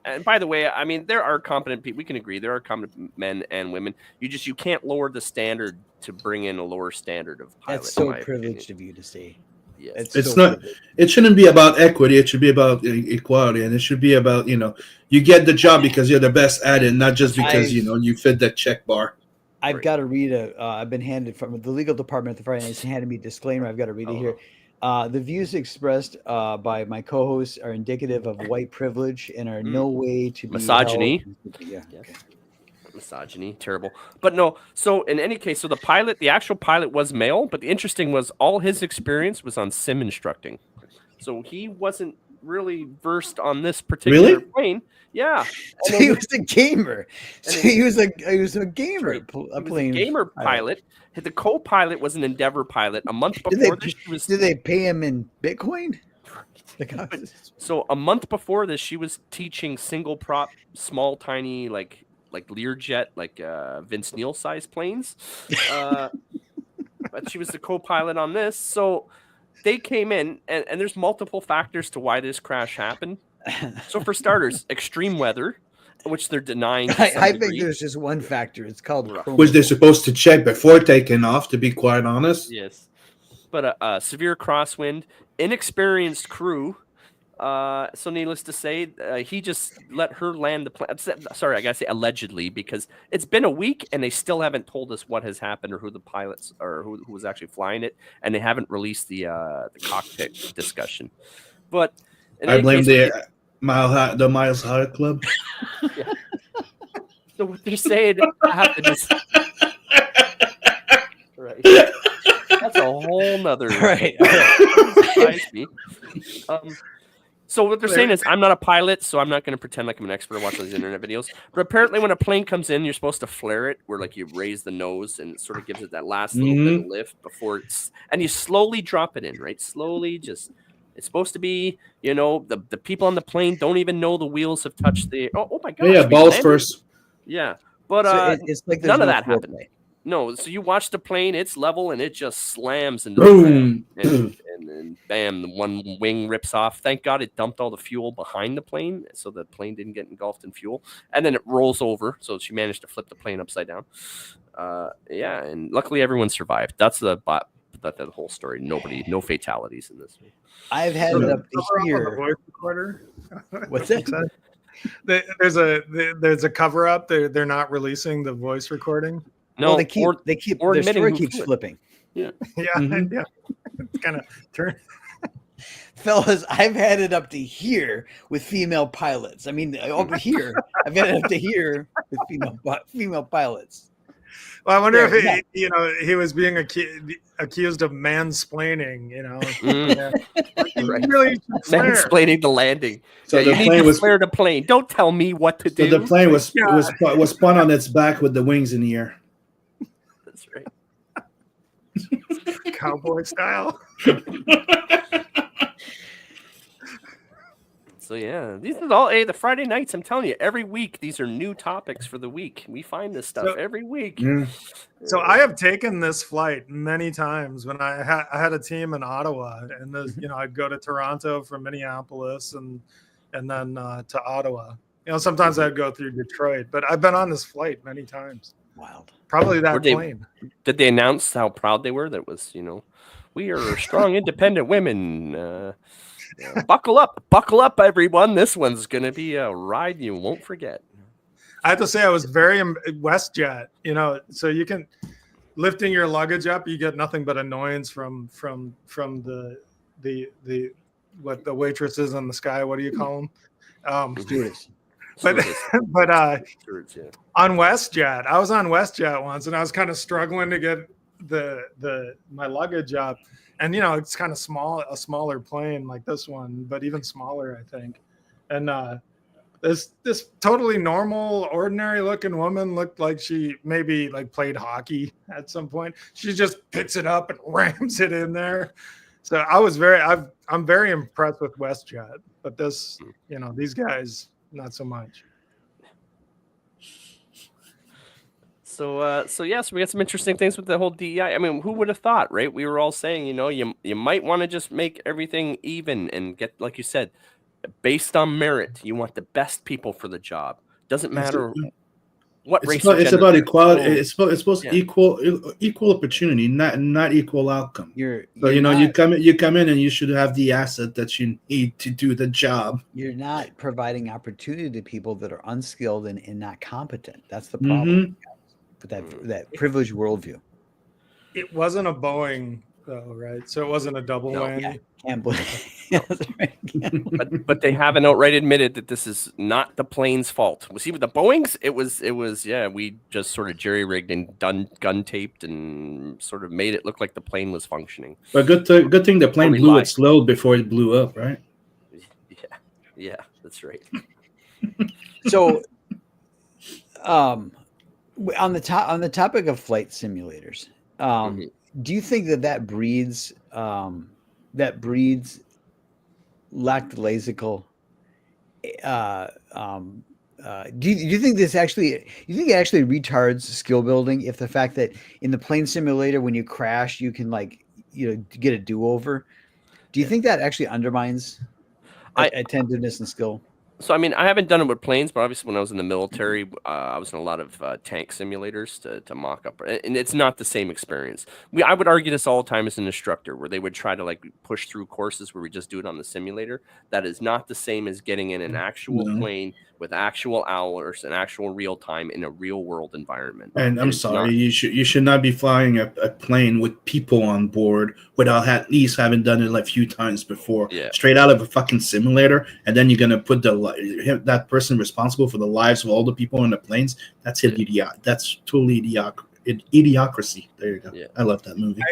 and by the way, I mean, there are competent people. We can agree there are competent men and women. You can't lower the standard to bring in a lower standard of pilot. That's so privileged of you to say. Yes. It's not. It shouldn't be about equity. It should be about equality, and it should be about you get the job because you're the best at it, not just because you fit that check bar. I've got to read I've been handed from the legal department at the Friday Nights handed me a disclaimer. I've got to read it here. The views expressed by my co-hosts are indicative of white privilege and are no way to be misogyny. Yeah. Okay. Misogyny, terrible. But no, so in any case, so the actual pilot was male, but the interesting was all his experience was on sim instructing. So he wasn't really versed on this particular plane. Yeah. So he was a gamer. So he was a gamer. He was a gamer pilot. The co-pilot was an Endeavor pilot. A month before did they pay him in Bitcoin? So a month before this, she was teaching single prop, small, tiny, like Learjet, like Vince Neil size planes. But she was the co-pilot on this. So they came in, and there's multiple factors to why this crash happened. So for starters, extreme weather, which they're denying. I think there's just one factor. It's called was they supposed to check before taking off, to be quite honest. Yes. But a severe crosswind, inexperienced crew. So needless to say, he just let her land the plane. Sorry, I gotta say allegedly, because it's been a week and they still haven't told us what has happened or who the pilots or who was actually flying it, and they haven't released the cockpit discussion. But I blame the Miles High Club. Yeah. So what they're saying happened. Right. That's a whole nother. Right. So what they're saying is, I'm not a pilot, so I'm not going to pretend like I'm an expert and watch these internet videos. But apparently, when a plane comes in, you're supposed to flare it, where like you raise the nose and it sort of gives it that last little bit of lift before it's, and you slowly drop it in, right? Slowly, just it's supposed to be, the people on the plane don't even know the wheels have touched the. Oh my gosh! Yeah, balls first. Yeah, but so it's like none of that happened. No, so you watch the plane, it's level, and it just slams into the ground. And then, bam, the one wing rips off. Thank God it dumped all the fuel behind the plane, so the plane didn't get engulfed in fuel. And then it rolls over, so she managed to flip the plane upside down. Yeah, and luckily everyone survived. That's the whole story. No fatalities in this. I've had it up to here. Voice recorder. What's it? There's a cover up. They're not releasing the voice recording. No, well, their story keeps flipping. Yeah. Yeah. Yeah. It's kind of turn. Fellas, I've had it up to here with female pilots. I mean, over here, I've had it up to here with female pilots. Well, I wonder if he was being accused of mansplaining. Really mansplaining the landing. So the plane was flare the plane. Don't tell me what to do. So the plane was spun on its back with the wings in the air. That's right. Cowboy style. So yeah, these are all the Friday nights. I'm telling you, every week these are new topics for the week. We find this stuff every week. Yeah. So I have taken this flight many times when I had a team in Ottawa, and I'd go to Toronto from Minneapolis and then to Ottawa. Sometimes I'd go through Detroit, but I've been on this flight many times. Wild. Probably that plane. Did they announce how proud they were? That was, we are strong, independent women. Buckle up, everyone. This one's going to be a ride you won't forget. I have to say, I was very WestJet, so you can lifting your luggage up, you get nothing but annoyance from the waitresses in the sky. What do you call them? Stewardess. But on WestJet, I was on WestJet once, and I was kind of struggling to get my luggage up, and it's kind of a smaller plane like this one, but even smaller, I think. And this totally normal, ordinary looking woman looked like she maybe played hockey at some point. She just picks it up and rams it in there. So I'm very impressed with WestJet, but this, these guys, not so much. So we got some interesting things with the whole DEI. I mean, who would have thought, right? We were all saying, you might want to just make everything even and get, like you said, based on merit. You want the best people for the job. Doesn't matter what race. It's about equality. It's supposed to equal opportunity, not equal outcome. You come in and you should have the asset that you need to do the job. You're not providing opportunity to people that are unskilled and not competent. That's the problem. With that privileged worldview. It wasn't a Boeing though, right? So it wasn't a double whammy. Yeah, can't believe. But they haven't outright admitted that this is not the plane's fault. See, with the Boeings, it was we just sort of jerry-rigged and gun taped and sort of made it look like the plane was functioning. But good thing the plane blew its load before it blew up, right? Yeah, that's right. So, on the topic of flight simulators, do you think that breeds lackadaisical? Do you think it actually retards skill building if the fact that in the plane simulator when you crash you can get a do-over? Do you think that actually undermines attentiveness and skill? So, I mean, I haven't done it with planes, but obviously when I was in the military, I was in a lot of tank simulators to mock up, and it's not the same experience. I would argue this all the time as an instructor, where they would try to push through courses where we just do it on the simulator. That is not the same as getting in an actual plane with actual hours and actual real time in a real world environment. And I'm sorry, you should not be flying a plane with people on board without at least having done it a few times before. Yeah. Straight out of a fucking simulator, and then you're gonna put that person responsible for the lives of all the people in the planes. That's idiot. That's totally idiocracy. There you go. Yeah. I love that movie.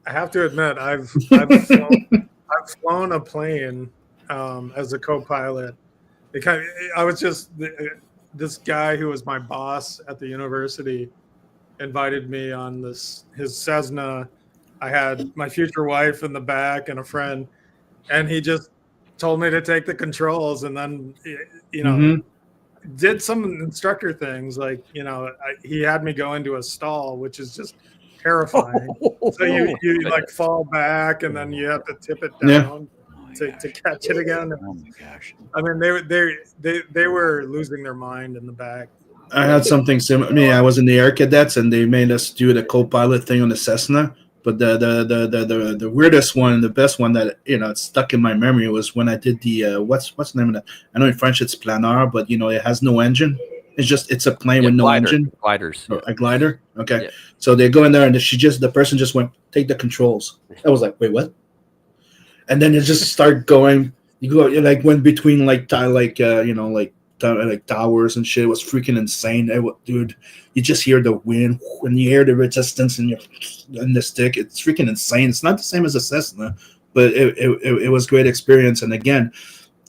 I have to admit, I've flown a plane as a co-pilot. I was just this guy who was my boss at the university invited me on his Cessna. I had my future wife in the back and a friend, and he just told me to take the controls, and then did some instructor things he had me go into a stall, which is just terrifying. So you fall back, and then you have to tip it down. To catch it again. Oh my gosh! I mean, they were losing their mind in the back. I had something similar. I was in the Air Cadets, and they made us do the co-pilot thing on the Cessna. But the weirdest one, the best one that it's stuck in my memory was when I did the what's the name of that? I know in French it's planeur, but it has no engine. It's a plane with no engine. Gliders. Yeah. A glider. Okay. Yeah. So they go in there, and the person just went, take the controls. I was like, wait, what? And then it just start going. You go went between towers and shit. It was freaking insane. Dude, you just hear the wind and you hear the resistance in the stick. It's freaking insane. It's not the same as a Cessna, but it was great experience. And again,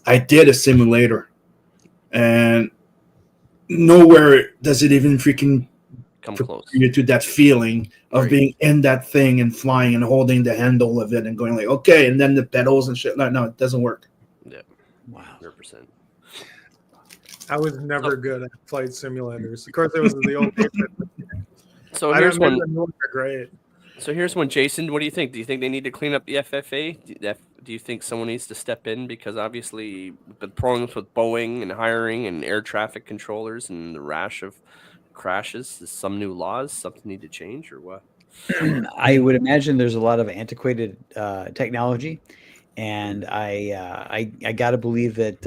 I did a simulator, and nowhere does it even freaking come close to that feeling of being in that thing and flying and holding the handle of it and going okay, and then the pedals and shit. No, it doesn't work. Yeah. Wow. 100%. I was never good at flight simulators. Of course, it was the old days. So here's one. Great. So here's one, Jason. What do you think? Do you think they need to clean up the FFA? Do you think someone needs to step in? Because obviously the problems with Boeing and hiring and air traffic controllers and the rash of crashes, is some new laws, something need to change, or what? I would imagine there's a lot of antiquated technology, and I got to believe that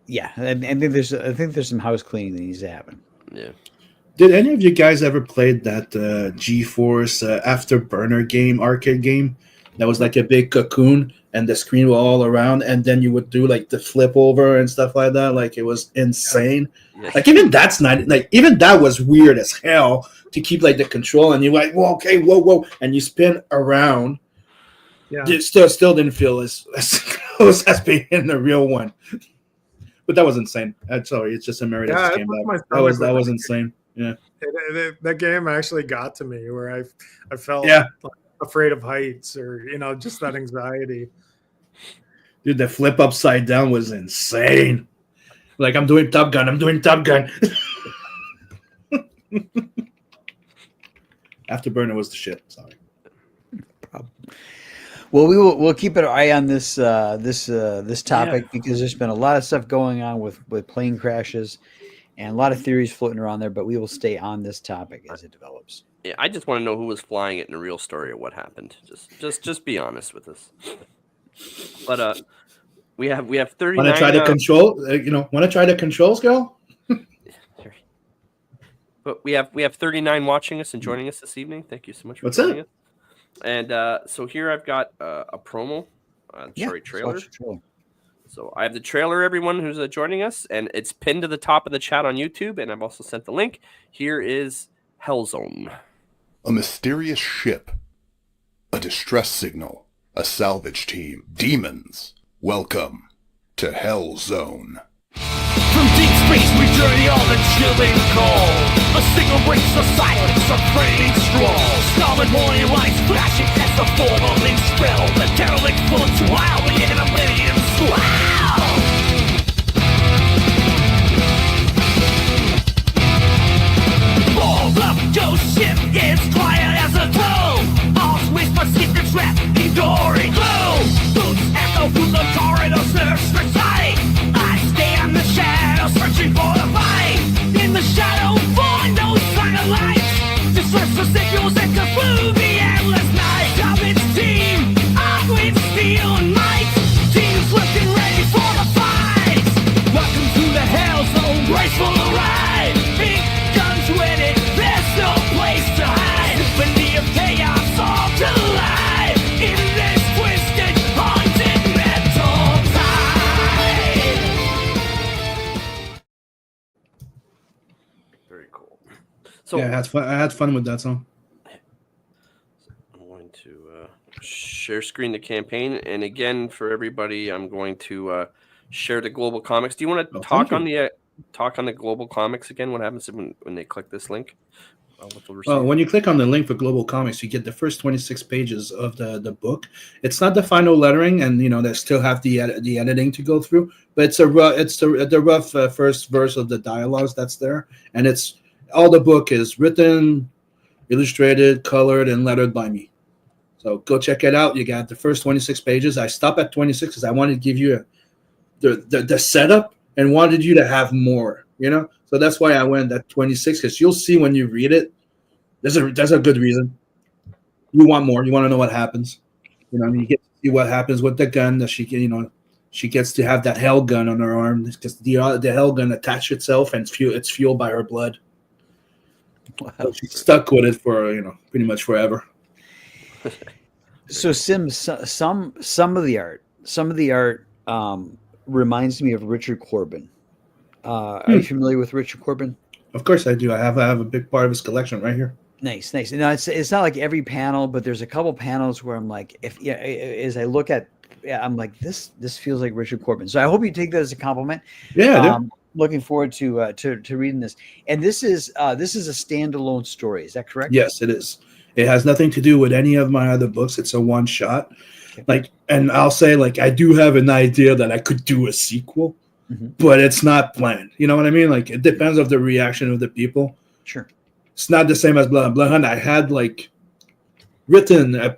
yeah, I think there's some house cleaning that needs to happen. Yeah. Did any of you guys ever played that GeForce Afterburner game, arcade game? That was like a big cocoon, and the screen was all around, and then you would do the flip over and stuff like that. It was insane. Yeah. Even that's not even that was weird as hell to keep the control, and you're well, okay, whoa, and you spin around. Yeah, it still didn't feel as close as being in the real one. But that was insane. Sorry, it's just a Meredith game. That was insane. Yeah, that game actually got to me where I felt afraid of heights or just that anxiety. Dude, the flip upside down was insane. I'm doing Top Gun. Afterburner was the shit. Sorry. Well, we'll keep an eye on this topic because there's been a lot of stuff going on with plane crashes and a lot of theories floating around there. But we will stay on this topic as it develops. Yeah, I just want to know who was flying it in a real story or what happened. Just be honest with us. But we have 39. Want to try the control? Want to try the controls, girl? But we have 39 watching us and joining us this evening. Thank you so much for joining us. And so here I've got a promo, trailer. So I have the trailer, everyone who's joining us, and it's pinned to the top of the chat on YouTube, and I've also sent the link. Here is Hellzone. A mysterious ship a distress signal, a salvage team, demons. Welcome to Hellzone. From deep space we journey on the chilling cold. A single breaks the silence of framing scrolls. Starlit morning lights flashing as the formalin spill. The derelict floats wildly in oblivion's swell. Fold up, ghost ship is quiet as a tomb. All's whisper secrets wrapped in gory gloom. Boots echo through the corridor, search for sight. I stay in the shadows, searching for the fight. In the shadow, find no sign of light. Distress the signals and to through the endless night. Of its team, armed with steel and might. Teams looking ready for the fight. Welcome to the Hellzone, graceful ride. Big guns winning, there's no place to hide. Symphony of chaos, all to life. In this twisted, haunted metal tide. Very cool. So Yeah, I had fun with that song. I'm going to share screen the campaign, and again for everybody, I'm going to share the global comics. Do you want to talk on the global comics again? What happens when they click this link? Well, when you click on the link for global comics, you get the first 26 pages of the book. It's not the final lettering, and they still have the editing to go through. But it's the rough first verse of the dialogues that's there, and it's all the book is written, illustrated, colored, and lettered by me. So go check it out. You got the first 26 pages. I stopped at 26 because I wanted to give you the setup and wanted you to have more. So that's why I went at 26, because you'll see when you read it. There's a good reason. You want more. You want to know what happens. You get to see what happens with the gun that she gets to have that hell gun on her arm because the hell gun attached itself and it's fueled by her blood. Wow. So she's stuck with it for pretty much forever. So Sim, some of the art reminds me of Richard Corbin. Are you familiar with Richard Corbin? Of course I do. I have a big part of his collection right here. Nice. No, it's not like every panel, but there's a couple panels where I'm like, as I look at, I'm like, this feels like Richard Corbin. So I hope you take that as a compliment. Yeah. Looking forward to reading this. And this is a standalone story. Is that correct? Yes, it is. It has nothing to do with any of my other books. It's a one shot. Okay. And I'll say I do have an idea that I could do a sequel. Mm-hmm. But it's not planned. You know what I mean? It depends on the reaction of the people. Sure. It's not the same as Blood Hunt. I had written a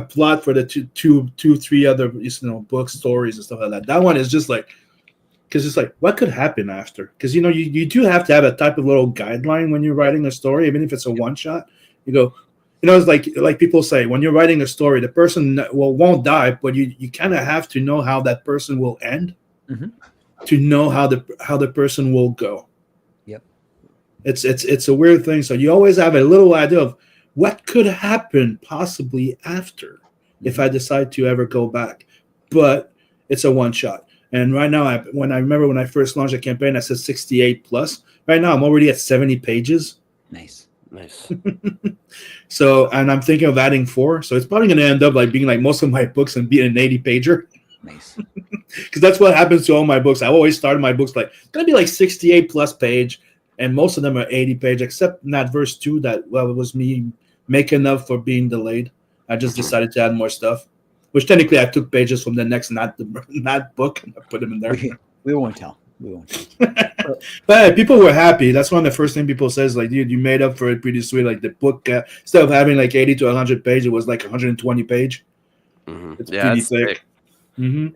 plot for the three other book stories and stuff like that. That one is just because it's what could happen after? Because you do have to have a type of little guideline when you're writing a story, even if it's a one shot. It's like people say, when you're writing a story, the person won't die, but you kind of have to know how that person will end. Mm-hmm. To know how the person will go. Yep. It's a weird thing. So you always have a little idea of what could happen possibly after if I decide to ever go back. But it's a one shot. And right now, when I first launched the campaign, I said 68 plus. Right now, I'm already at 70 pages. Nice. So, and I'm thinking of adding 4. So it's probably going to end up being most of my books and being an 80 pager. Nice. Because that's what happens to all my books. I always started my books it's going to be 68 plus page, and most of them are 80 page, except in that verse 2 that it was me making up for being delayed. I just decided to add more stuff, which technically I took pages from the next not book and I put them in there. We won't tell. But people were happy. That's one of the first things people says, dude, you made up for it pretty sweet. The book, instead of having 80 to 100 page, it was 120 page. Mm-hmm. It's pretty thick. Mm-hmm.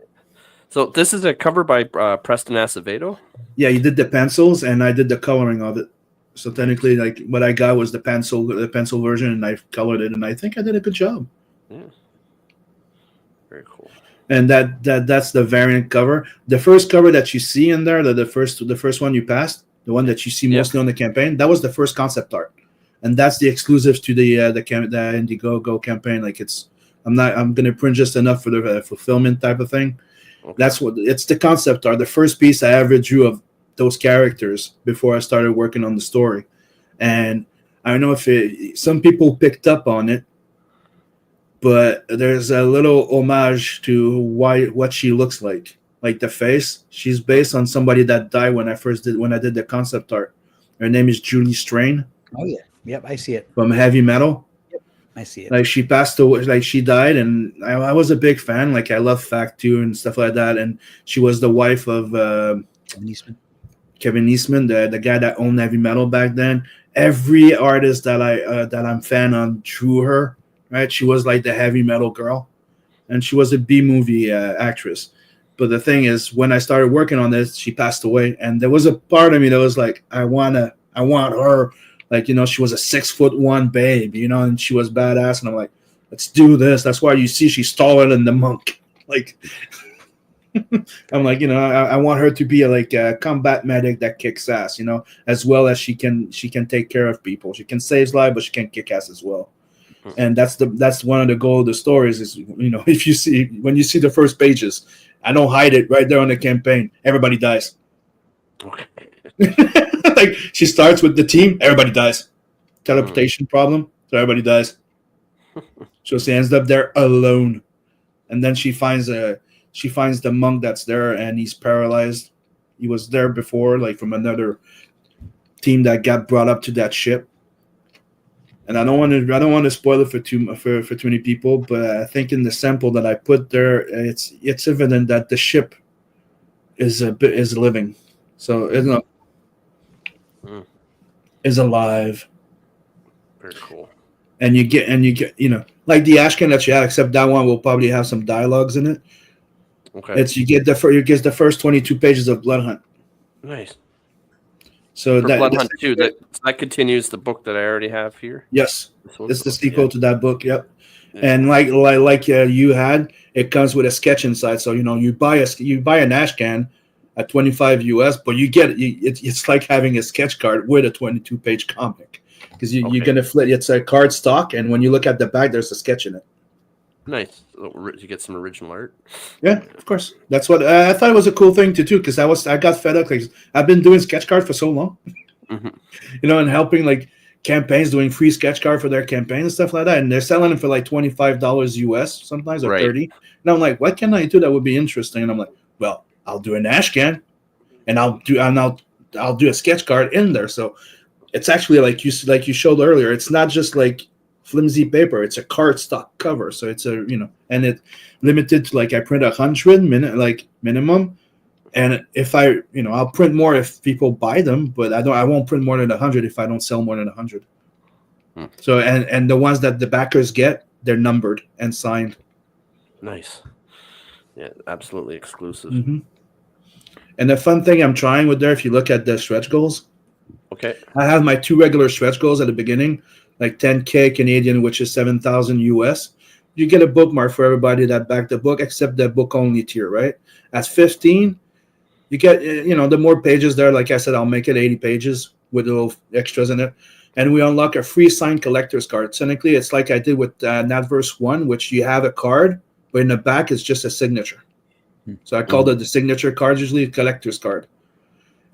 So this is a cover by Preston Acevedo? Yeah, he did the pencils, and I did the coloring of it. So technically, what I got was the pencil version, and I colored it, and I think I did a good job. Yeah. Very cool. And that's the variant cover. The first cover that you see in there, the first one you passed, the one that you see mostly on the campaign, that was the first concept art, and that's the exclusive to the IndieGoGo campaign. I'm gonna print just enough for the fulfillment type of thing. Okay. It's the concept art. The first piece I ever drew of those characters before I started working on the story, and I don't know if some people picked up on it, but there's a little homage to what she looks like the face. She's based on somebody that died when I did the concept art. Her name is Julie Strain. Oh yeah, yep, I see it from Heavy Metal. I see it. Like she passed away, like she died, and I was a big fan. Like I love Fact 2 and stuff like that. And she was the wife of Kevin Eastman, the guy that owned Heavy Metal back then. Every artist that I'm fan on drew her. Right, she was like the heavy metal girl, and she was a B-movie actress. But the thing is, when I started working on this, she passed away, and there was a part of me that was like, I want her. Like, you know, she was a 6'1" babe, you know, and she was badass. And I'm like, let's do this. That's why you see she's taller than the monk. Like, I'm like, you know, I want her to be like a combat medic that kicks ass, you know, as well as she can take care of people. She can save lives, but she can kick ass as well. And that's one of the goal of the stories is, you know, when you see the first pages, I don't hide it right there on the campaign. Everybody dies. Okay. Like she starts with the team, everybody dies. Teleportation problem, so everybody dies. So she ends up there alone, and then she finds the monk that's there, and he's paralyzed. He was there before, like from another team that got brought up to that ship. And I don't want to spoil it for too many people, but I think in the sample that I put there, it's evident that the ship is living, so it's not is alive. Very cool. And you get you know, like the Ashcan that you have, except that one will probably have some dialogues in it. Okay. You get the first 22 pages of Blood Hunt. Nice. So for Blood Hunt 2, that continues the book that I already have here. Yes, it's the sequel to that book. Yep. Yeah. And like you had, it comes with a sketch inside. So you know, you buy an Ashcan at $25 US, but you get it's like having a sketch card with a 22-page comic, because you're gonna flip. It's a card stock, and when you look at the back, there's a sketch in it. Nice. You get some original art. Yeah, of course. That's what I thought it was a cool thing to do, because I got fed up. Like I've been doing sketch card for so long, you know, and helping like campaigns, doing free sketch card for their campaign and stuff like that, and they're selling them for like $25 US sometimes, or $30. And I'm like, what can I do that would be interesting? And I'm like, well, I'll do an Ashcan, and I'll do a sketch card in there. So it's actually like you showed earlier. It's not just like flimsy paper, it's a cardstock cover, so it's a, you know, and it limited to like I print 100 minimum, and if I, you know, I'll print more if people buy them, but I won't print more than 100 if I don't sell more than 100. So and the ones that the backers get, they're numbered and signed. Nice. Yeah, absolutely exclusive. And the fun thing I'm trying with there, if you look at the stretch goals, okay, I have my 2 regular stretch goals at the beginning, like 10K Canadian, which is 7,000 US. You get a bookmark for everybody that backed the book, except the book only tier, right? At 15, you get, you know, the more pages there. Like I said, I'll make it 80 pages with little extras in it, and we unlock a free signed collector's card. Technically, it's like I did with Nadverse 1, which you have a card, but in the back it's just a signature. So I called it the signature card, usually a collector's card.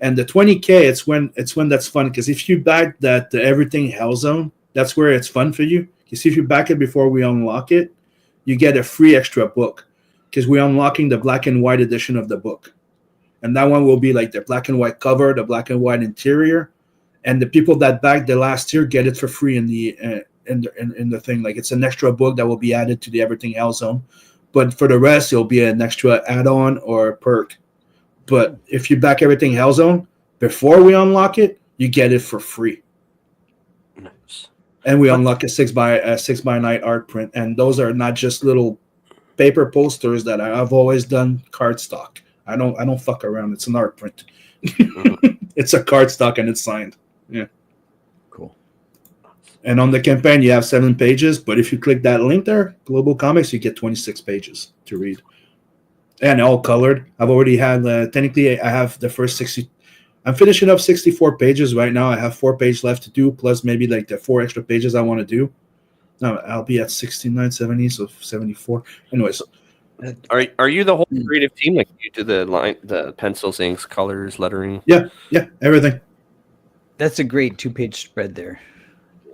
And the 20K, it's when that's fun, because if you back that everything Hellzone, that's where it's fun for you. You see, if you back it before we unlock it, you get a free extra book, because we're unlocking the black and white edition of the book. And that one will be like the black and white cover, the black and white interior, and the people that back the last tier get it for free in the thing. Like it's an extra book that will be added to the Everything Hellzone. But for the rest, it'll be an extra add-on or perk. But if you back Everything Hellzone before we unlock it, you get it for free. Nice. And we unlock a 6x9 art print, and those are not just little paper posters that I've always done cardstock. I don't fuck around. It's an art print. It's a cardstock and it's signed. Yeah. Cool. And on the campaign, you have 7 pages, but if you click that link there, Global Comics, you get 26 pages to read. And all colored. I've already had, technically, I have the first 60. I'm finishing up 64 pages right now. I have 4 pages left to do, plus maybe like the 4 extra pages I want to do. No, I'll be at 69, 70, so 74. Anyways. Are you the whole creative team? Like you do the pencils, inks, colors, lettering? Yeah, everything. That's a great 2-page spread there.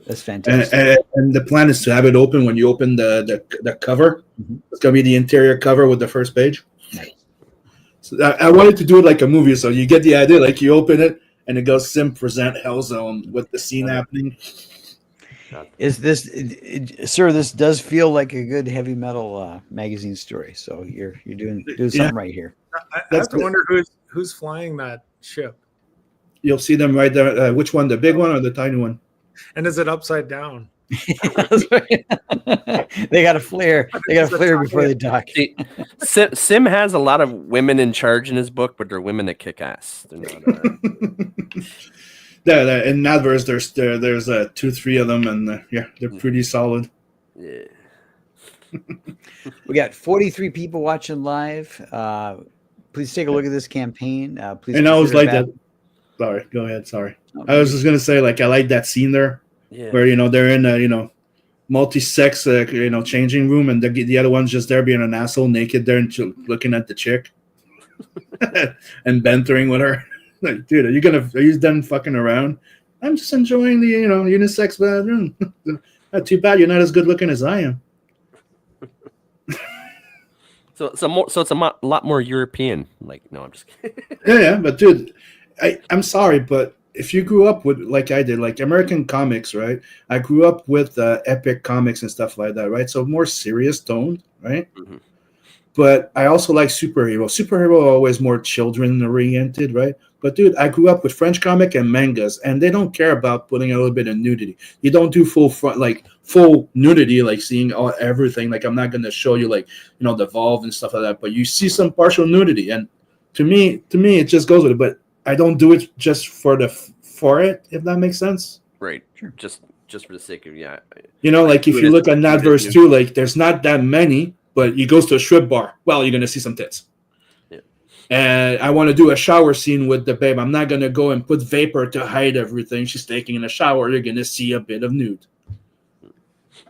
That's fantastic. And the plan is to have it open when you open the cover. Mm-hmm. It's gonna be the interior cover with the first page. Nice. So I wanted to do it like a movie, so you get the idea. Like you open it and it goes Sim present Hellzone with the scene happening. Is this, sir? This does feel like a good heavy metal magazine story. So you're doing something right here. I have to wonder who's flying that ship. You'll see them right there. Which one, the big one or the tiny one? And is it upside down? They got a flare. They got a flare before they dock. Sim has a lot of women in charge in his book, but they're women that kick ass. They're not. In Adverse, there's 2-3 of them, and they're pretty solid. Yeah. We got 43 people watching live. Please take a look at this campaign. Please. And I was like that. Sorry, go ahead. Sorry, I was just gonna say like I like that scene there, where they're in a multi-sex changing room, and the other one's just there being an asshole, naked there and looking at the chick, and bantering with her. Like, dude, are you done fucking around? I'm just enjoying the unisex bathroom. Not too bad. You're not as good looking as I am. So it's a lot more European. Like, no, I'm just kidding. Yeah, but dude, I'm sorry, but if you grew up with, like I did, like American comics, right? I grew up with epic comics and stuff like that, right? So more serious tone, right? Mm-hmm. But I also like superhero. Superhero are always more children-oriented, right? But dude, I grew up with French comic and mangas, and they don't care about putting a little bit of nudity. You don't do full nudity, like seeing everything. Like I'm not gonna show you the Volve and stuff like that, but you see some partial nudity, and to me, it just goes with it. But I don't do it just for it, if that makes sense. Right. Sure. Just for the sake of like if you look at Nadverse too, like there's not that many. But he goes to a strip bar. Well, you're gonna see some tits. Yeah. And I want to do a shower scene with the babe. I'm not gonna go and put vapor to hide everything. She's taking in a shower. You're gonna see a bit of nude.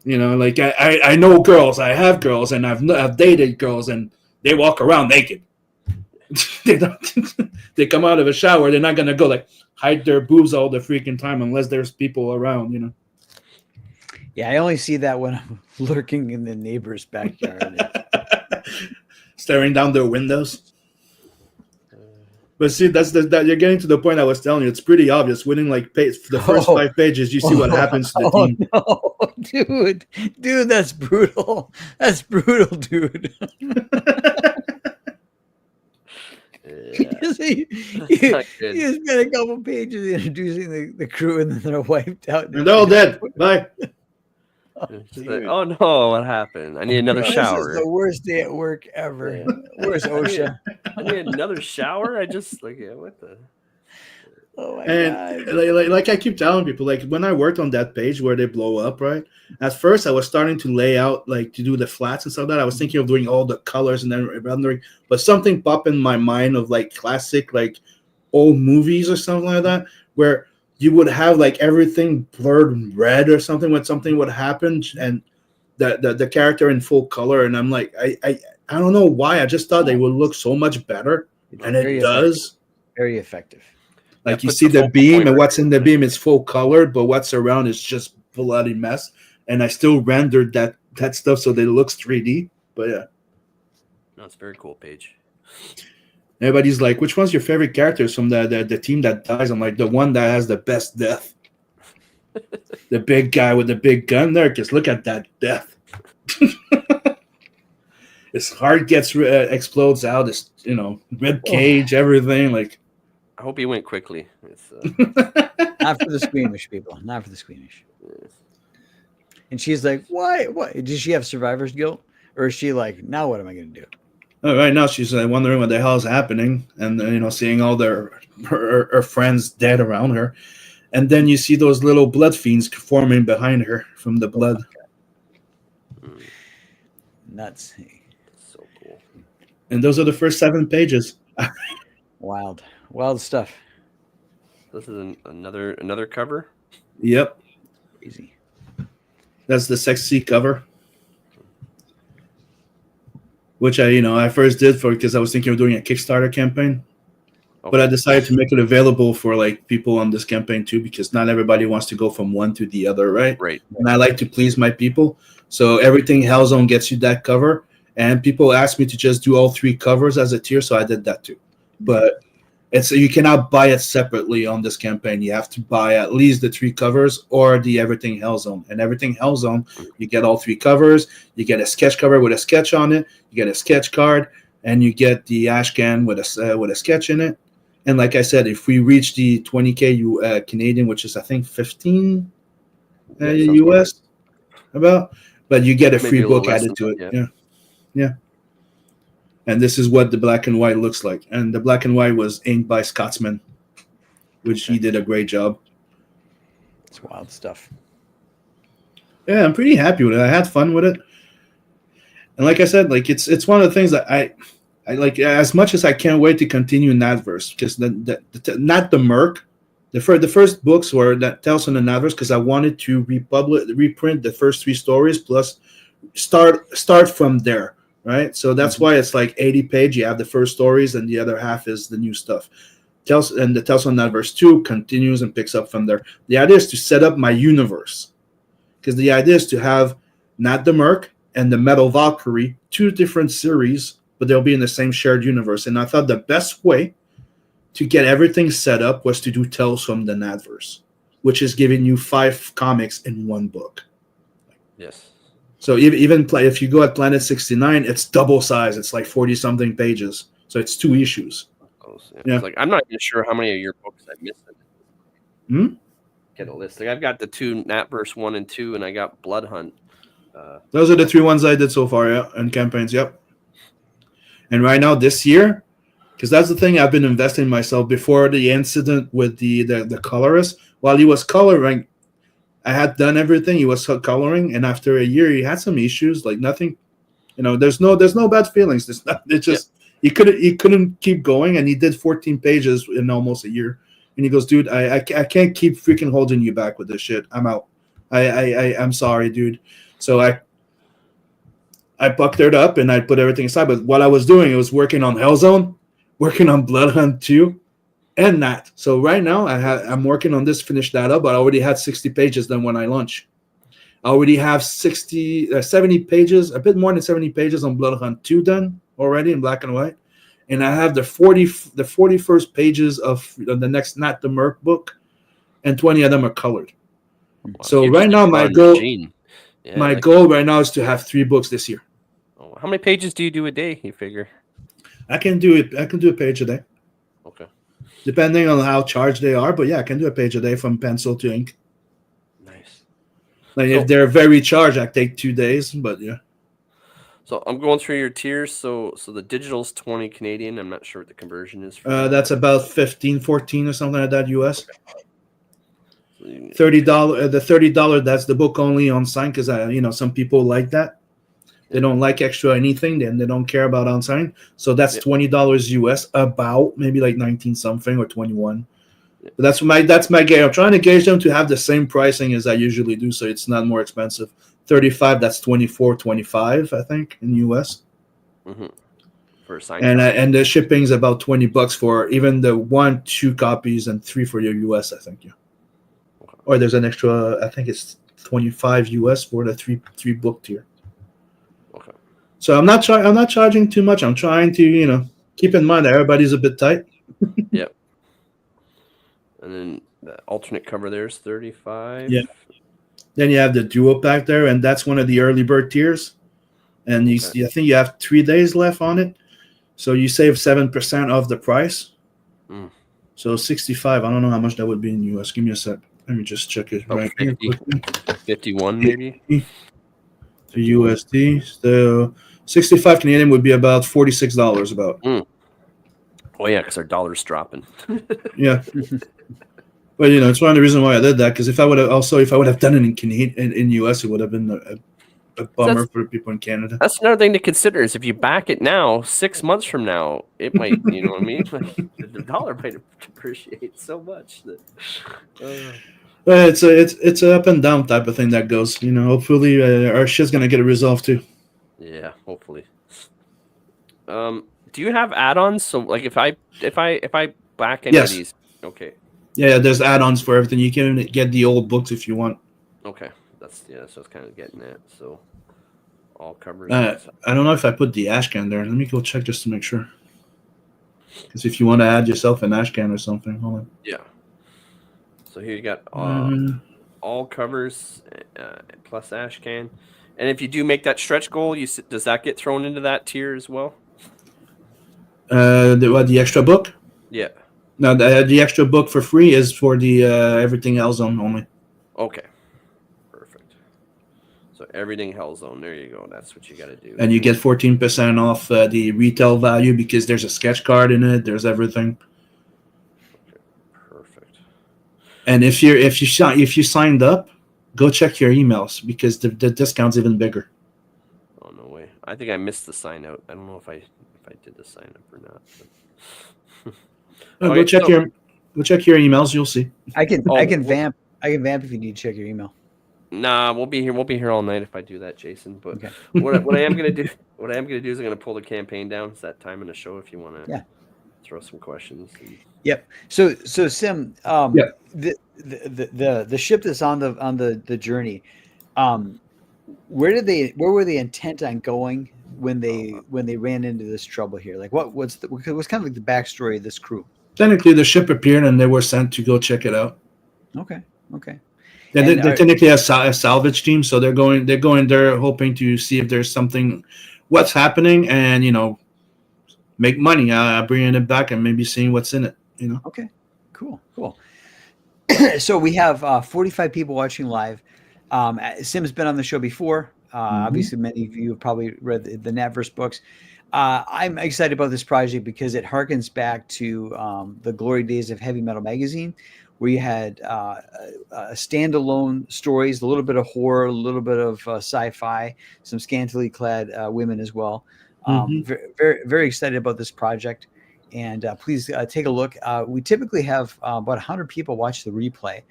Like I know girls. I have girls, and I've dated girls, and they walk around naked. They come out of a shower. They're not gonna go like hide their boobs all the freaking time unless there's people around. Yeah, I only see that when I'm lurking in the neighbor's backyard. Staring down their windows. But see, that's you're getting to the point I was telling you. It's pretty obvious. Within the first 5 pages, you see what happens to the team. No, dude, that's brutal. That's brutal, dude. You spent a couple pages introducing the crew, and then they're wiped out. And they're all dead. Bye. Oh no! What happened? I need another shower. This is the worst day at work ever. Yeah. Where's OSHA? I need another shower. I just what the? Oh my god! Like I keep telling people, like when I worked on that page where they blow up, right? At first, I was starting to lay out to do the flats and stuff like that. I was thinking of doing all the colors and then rendering, but something popped in my mind of classic old movies or something like that, where you would have everything blurred red or something when something would happen, and the character in full color. And I'm like, I don't know why. I just thought they would look so much better, and it does. Very effective. Like you see the beam, and what's in the beam is full colored, but what's around is just bloody mess. And I still rendered that stuff so that it looks 3D. But yeah, no, it's a very cool page. Everybody's like, which one's your favorite characters from the team that dies? I'm like, the one that has the best death. The big guy with the big gun there, because look at that death. His heart gets explodes out. His rib cage, everything. Like, I hope he went quickly. It's, not for the squeamish people. Not for the squeamish. And she's like, why? What? Does she have survivor's guilt, or is she like, now what am I going to do? Right now, she's wondering what the hell is happening, and seeing all her friends dead around her, and then you see those little blood fiends forming behind her from the blood. Nuts. So cool. And those are the first 7 pages. Wild stuff. This is another cover. Yep. Crazy. That's the sexy cover. Which I first did because I was thinking of doing a Kickstarter campaign. But I decided to make it available for like people on this campaign too, because not everybody wants to go from one to the other, right? Right. And I like to please my people, so everything Hellzone gets you that cover. And people asked me to just do all 3 covers as a tier, so I did that too. But you cannot buy it separately on this campaign. You have to buy at least the 3 covers or the Everything Hellzone. And Everything Hellzone, you get all 3 covers. You get a sketch cover with a sketch on it. You get a sketch card, and you get the ash can with a sketch in it. And like I said, if we reach the 20K Canadian, which is I think 15 US, about, but you get a free book added to it. Yeah. And this is what the black and white looks like. And the black and white was inked by Scotsman, which he did a great job. It's wild stuff. Yeah, I'm pretty happy with it. I had fun with it. And like I said, like it's one of the things that I like as much as I can't wait to continue in Nadverse, because not the Merc. The first books were that Tales on the Nadverse, because I wanted to reprint the first 3 stories plus start from there, right? So that's why it's like 80 page. You have the first stories, and the other half is the new stuff. The Tales on the Nadverse 2 continues and picks up from there. The idea is to set up my universe, because the idea is to have not the Merc and the Metal Valkyrie, 2 different series, but they'll be in the same shared universe. And I thought the best way to get everything set up was to do Tales from the Nadverse, which is giving you 5 comics in 1 book. Yes. So even if you go at Planet 69, it's double size. It's like 40-something pages. So it's 2 issues. Yeah. It's like, I'm not even sure how many of your books I've missed. Get a list. Like, I've got the 2 Natverse 1 and 2, and I got Blood Hunt. Those are the 3 ones I did so far, yeah, and campaigns, yep. And right now, this year, because that's the thing, I've been investing in myself. Before the incident with the colorist, while he was coloring, I had done everything. He was coloring, and after a year, he had some issues, like nothing. There's no bad feelings. It's just he couldn't keep going, and he did 14 pages in almost a year. And he goes, dude, I can't keep freaking holding you back with this shit. I'm out. I'm sorry, dude. So I bucked it up and I put everything aside. But what I was doing, it was working on Hellzone, working on Blood Hunt 2, and that. So right now I'm working on this, finish that up, but I already had 60 pages done when I launch. I already have 70 pages, a bit more than 70 pages on Blood Hunt 2 done already in black and white. And I have the 41st pages of the next Not the Merc book, and 20 of them are colored. Wow, so right now my goal goal right now is to have 3 books this year. How many pages do you do a day, you figure? I can do a page a day. Okay. Depending on how charged they are, but yeah, I can do a page a day from pencil to ink. Nice. Like if they're very charged, I take 2 days, but yeah. So I'm going through your tiers. So the digital's 20 Canadian. I'm not sure what the conversion is. That's about 15, 14 or something like that US. Okay. $30. The $30. That's the book only on sign, because some people like that. They don't like extra anything, then they don't care about on sign. So that's $20 US, about maybe like 19 something or 21. But that's my gauge. I'm trying to gauge them to have the same pricing as I usually do, so it's not more expensive. 35, that's 24.25, I think, in US. Mm-hmm. For a sign. And the shipping's about $20 for even the 1, 2 copies, and 3 for your US, I think. Yeah. Okay. Or there's an extra, I think it's 25 US for the 3 book tier. Okay. So I'm not charging too much. I'm trying to keep in mind that everybody's a bit tight. Yep. And then the alternate cover there is 35. Yeah. Then you have the duo pack there, and that's one of the early bird tiers. And I think you have 3 days left on it, so you save 7% of the price. So 65. I don't know how much that would be in US. Give me a sec. Let me just check it right 50, here. 51 maybe. To USD, so 65 Canadian would be about $46 about. Oh yeah, because our dollar's dropping. Yeah. But it's one of the reasons why I did that, because if I would have done it in Canadian in US, it would have been a bummer for people in Canada. That's another thing to consider is if you back it now, 6 months from now, it might, you know what I mean? Like, the dollar might appreciate so much that. It's an up and down type of thing that goes. Hopefully our shit's gonna get resolved too. Yeah, hopefully. Do you have add-ons? So like if I back any of these? Okay. Yeah, there's add-ons for everything. You can get the old books if you want. Okay. That's what I was kind of getting at. So all covers. I don't know if I put the Ashcan there. Let me go check just to make sure. Because if you want to add yourself an Ashcan or something, hold on. Yeah. So here you got all covers plus Ashcan. And if you do make that stretch goal, does that get thrown into that tier as well? The extra book? Yeah. No, the extra book for free is for the everything Hellzone only. Okay. Perfect. So everything Hellzone. There you go. That's what you got to do. And you get 14% off the retail value because there's a sketch card in it. There's everything. Okay. Perfect. And if you signed up, go check your emails because the discount's even bigger. Oh no way! I think I missed the sign out. I don't know if I did the sign up or not. Go check your emails. You'll see. I can vamp if you need to check your email. Nah, we'll be here all night if I do that, Jason. But okay. what I am gonna do is I'm gonna pull the campaign down. It's that time in the show if you want to throw some questions. Yep. So Sim, the ship that's on the journey, where were they intent on going when they ran into this trouble here? Like what's kind of like the backstory of this crew? Technically, the ship appeared and they were sent to go check it out. Okay. They're technically a salvage team, so they're going there hoping to see if there's something, what's happening, and make money, bringing it back and maybe seeing what's in it. Okay, cool. So we have 45 people watching live. Sim's been on the show before. Obviously, many of you have probably read the Natverse books. I'm excited about this project because it harkens back to the glory days of Heavy Metal Magazine, where you had standalone stories, a little bit of horror, a little bit of sci-fi, some scantily clad women as well. Very, very, very excited about this project. And please take a look. We typically have about 100 people watch the replay.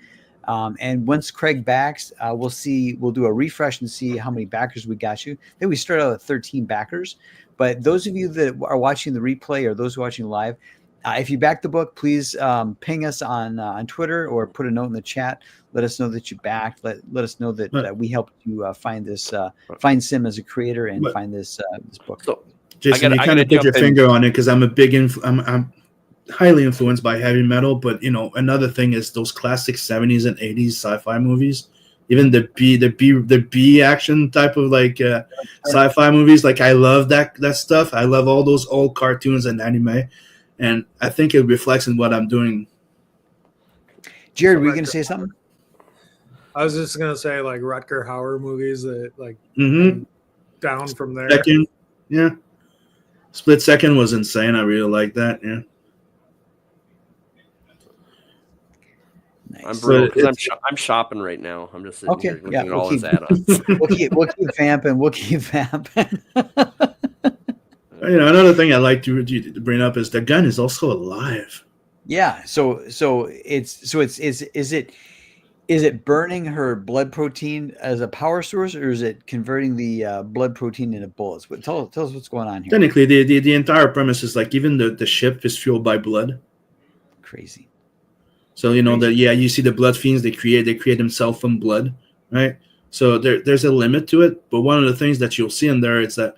And once Craig backs, we'll do a refresh and see how many backers we got you. I think we started out at 13 backers. But those of you that are watching the replay or those watching live, if you back the book, please ping us on Twitter or put a note in the chat. Let us know that you backed. Let us know that we helped you find Sim as a creator and find this book. So, Jason, you kind of put your finger on it because I'm I'm highly influenced by heavy metal. But another thing is those classic 70s and 80s sci-fi movies. Even the B action type of sci-fi movies. Like I love that stuff. I love all those old cartoons and anime. And I think it reflects in what I'm doing. Jared, were you going to say something? I was just going to say like Rutger Hauer movies that down from there. Second, yeah. Split Second was insane. I really like that. Yeah. Nice. I'm broke because I'm shopping right now. I'm just sitting here looking at all his add-ons. We'll keep vamping. Another thing I like to bring up is the gun is also alive. Yeah. So is it burning her blood protein as a power source, or is it converting the blood protein into bullets? Tell us what's going on here. Technically, the entire premise is like even the ship is fueled by blood. Crazy. So you see the blood fiends they create themselves from blood, right? So there's a limit to it. But one of the things that you'll see in there is that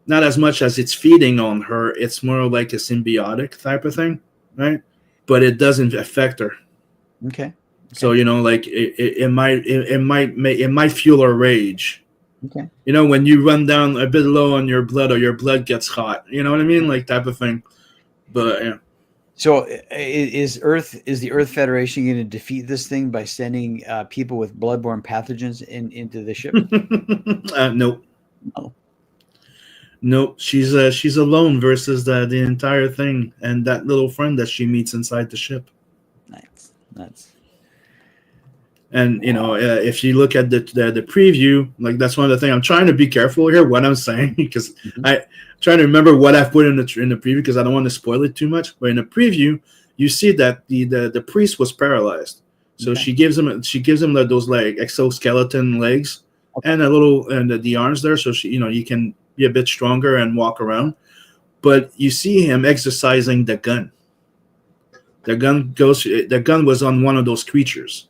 not as much as it's feeding on her, it's more like a symbiotic type of thing, right? But it doesn't affect her. Okay. So it might fuel her rage. Okay. When you run down a bit low on your blood or your blood gets hot, you know what I mean, like type of thing. But yeah. So is the Earth Federation going to defeat this thing by sending people with bloodborne pathogens into the ship? Nope. Oh. Nope. She's alone versus the entire thing and that little friend that she meets inside the ship. Nice. And if you look at the preview, like that's one of the things I'm trying to be careful here what I'm saying because I'm trying to remember what I've put in the preview because I don't want to spoil it too much. But in the preview, you see that the priest was paralyzed, so she gives him those like exoskeleton legs and the arms there, so you can be a bit stronger and walk around. But you see him exercising the gun. The gun was on one of those creatures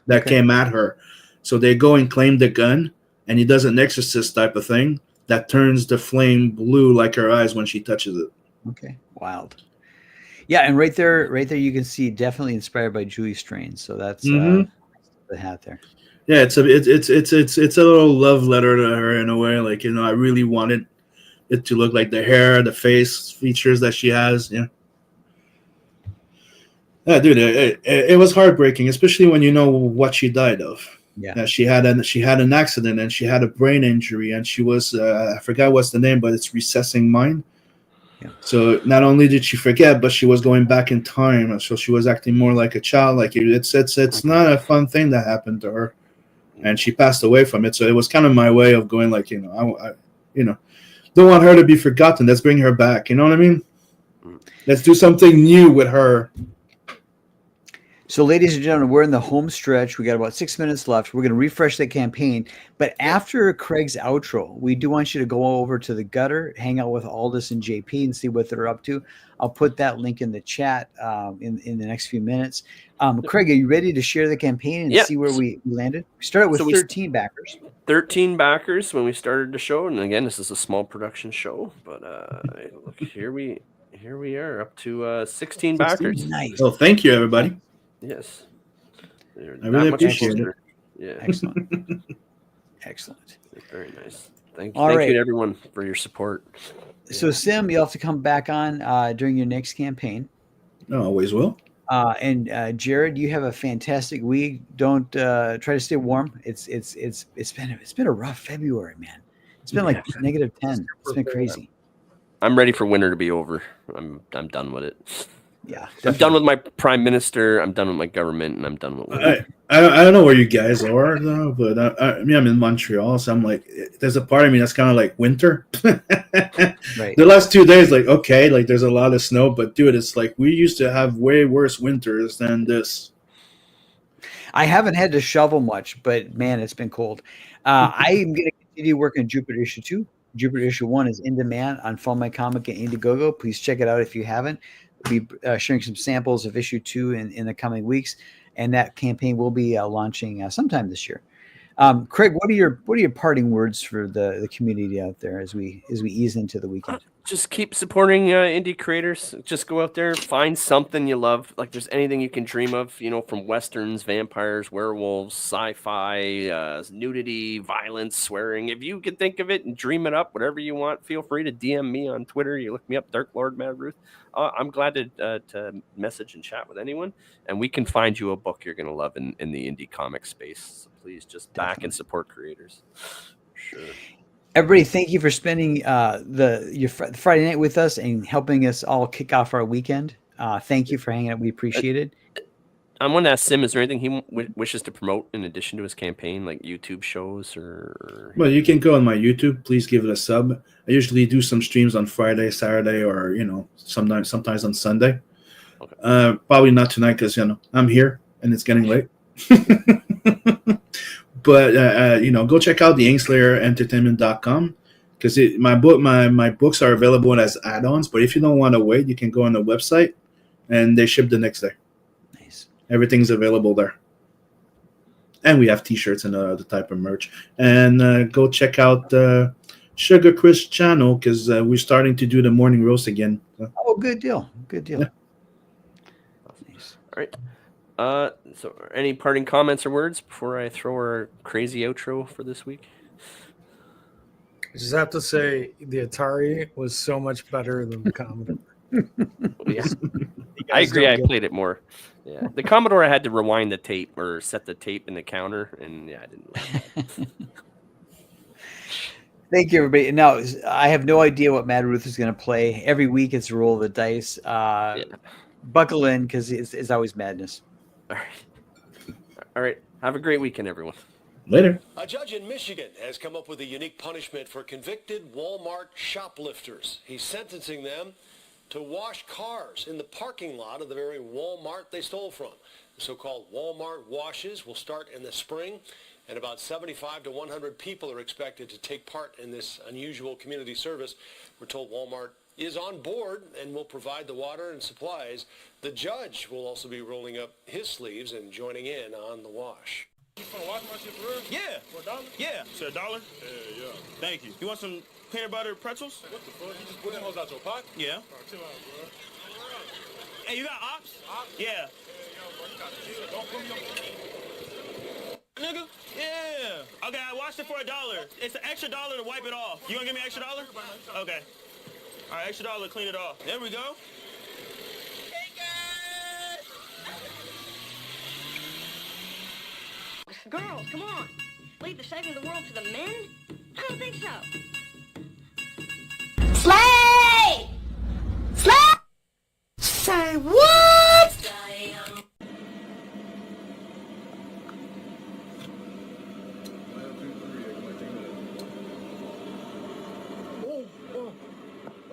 that came at her. So they go and claim the gun, and he does an exorcist type of thing that turns the flame blue like her eyes when she touches it. Okay, wild. Yeah, and right there you can see definitely inspired by Julie Strain. So that's the hat there. Yeah, it's a little love letter to her in a way. Like, you know, I really wanted it to look like the hair, the face features that she has. Yeah. Yeah, dude, it was heartbreaking, especially when you know what she died of. Yeah, she had an accident and she had a brain injury, and she was I forgot what's the name, but it's recessing mind. Yeah. So not only did she forget, but she was going back in time. So she was acting more like a child. Like it's not a fun thing that happened to her, and she passed away from it. So it was kind of my way of going, like, you know, I don't want her to be forgotten. Let's bring her back. You know what I mean? Let's do something new with her. So, ladies and gentlemen, we're in the home stretch. We got about 6 minutes left. We're going to refresh the campaign. But after Craig's outro, we do want you to go over to the gutter, hang out with Aldous and JP and see what they're up to. I'll put that link in the chat in the next few minutes. Craig, are you ready to share the campaign and see where we landed? We started with 13 backers. 13 backers when we started the show. And again, this is a small production show. But look, here we are up to 16 backers. Nice. Oh, thank you, everybody. Yes. I really appreciate it. Yeah. Excellent. Excellent. Very nice. Thank All right. you to everyone for your support. So, Sim, you'll have to come back on during your next campaign. I always will. And Jared, you have a fantastic week. Don't try to stay warm. It's been a rough February, man. It's been like -10. It's been crazy. I'm ready for winter to be over. I'm done with it. Yeah, definitely. I'm done with my prime minister. I'm done with my government, and I'm done with winter. I don't know where you guys are though, but I'm in Montreal, so I'm like, there's a part of me that's kind of like winter. Right. The last 2 days, like, okay, like there's a lot of snow, but dude, it's like we used to have way worse winters than this. I haven't had to shovel much, but man, it's been cold. I am going to continue working on Jupiter issue 2. Jupiter issue 1 is in demand on Follow My Comic and IndieGoGo. Please check it out if you haven't. We'll be sharing some samples of issue 2 in the coming weeks, and that campaign will be launching sometime this year. Craig, what are your parting words for the community out there as we ease into the weekend? Just keep supporting indie creators. Just go out there, find something you love. Like, there's anything you can dream of, you know, from westerns, vampires, werewolves, sci-fi, nudity, violence, swearing. If you can think of it and dream it up, whatever you want, feel free to DM me on Twitter. You look me up, Dark Lord Mad Ruth. I'm glad to message and chat with anyone, and we can find you a book you're going to love in the indie comic space. So please just back and support creators. Sure. Everybody, thank you for spending your Friday night with us and helping us all kick off our weekend. Thank you for hanging out. We appreciate it. I want to ask Sim, is there anything he wishes to promote in addition to his campaign, like YouTube shows or? Well, you can go on my YouTube. Please give it a sub. I usually do some streams on Friday, Saturday, or, you know, sometimes on Sunday. Okay. Probably not tonight because, you know, I'm here and it's getting late. But, you know, go check out the InkSlayerEntertainment.com because my books are available as add-ons. But if you don't want to wait, you can go on the website and they ship the next day. Nice. Everything's available there. And we have T-shirts and other type of merch. And go check out Sugar Chris channel because we're starting to do the morning roast again. Oh, good deal. Good deal. Yeah. Nice. All right. So any parting comments or words before I throw our crazy outro for this week? I just have to say the Atari was so much better than the Commodore. Yeah. I agree. I played it more. Yeah. The Commodore, I had to rewind the tape or set the tape in the counter, and yeah, I didn't like that. Thank you, everybody. Now, I have no idea what Mad Ruth is going to play. Every week it's a roll of the dice. Buckle in because it's always madness. All right. Have a great weekend, everyone. Later. A judge in Michigan has come up with a unique punishment for convicted Walmart shoplifters. He's sentencing them to wash cars in the parking lot of the very Walmart they stole from. The so-called Walmart washes will start in the spring, and about 75 to 100 people are expected to take part in this unusual community service. We're told Walmart is on board and will provide the water and supplies. The judge will also be rolling up his sleeves and joining in on the wash. You want to wash my shit for real? Yeah. For $1? Yeah. So $1? Yeah, yeah. Thank you. You want some peanut butter pretzels? What the fuck? You just put them hoes out your pocket? Yeah. Right, chill out, bro. Hey, you got ops? Ops? Yeah. Yeah, yo, bro, you got to chill. Don't put me on... Nigga? Yeah. Okay, I washed it for $1. It's an extra $1 to wipe it off. You gonna give me an extra $1? Okay. All right, extra $1 to clean it off. There we go. Girls, come on. Leave the saving of the world to the men? I don't think so. Slay! Slay! Say what?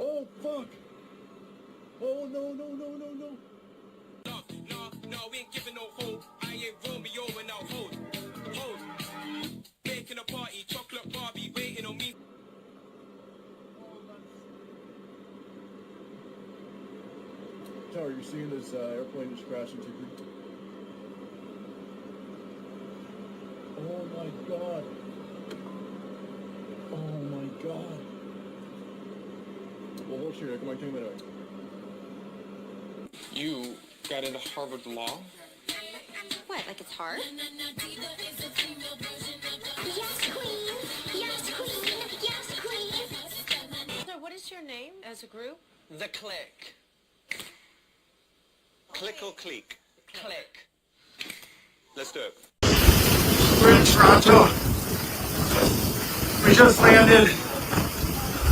Oh, fuck. Oh, no. No, we ain't giving no hope. I ain't Romeo and no hope. Making a party, chocolate Barbie waiting on me. Tower, you're seeing this airplane just crash into you. Oh my god. Oh my god. Well, hold here, come on, take me away. You got into Harvard Law? What, like it's hard? Yes, queen! Yes, queen! Yes, queen! So what is your name as a group? The Click. Click or click? Click. Let's do it. We're in Toronto. We just landed.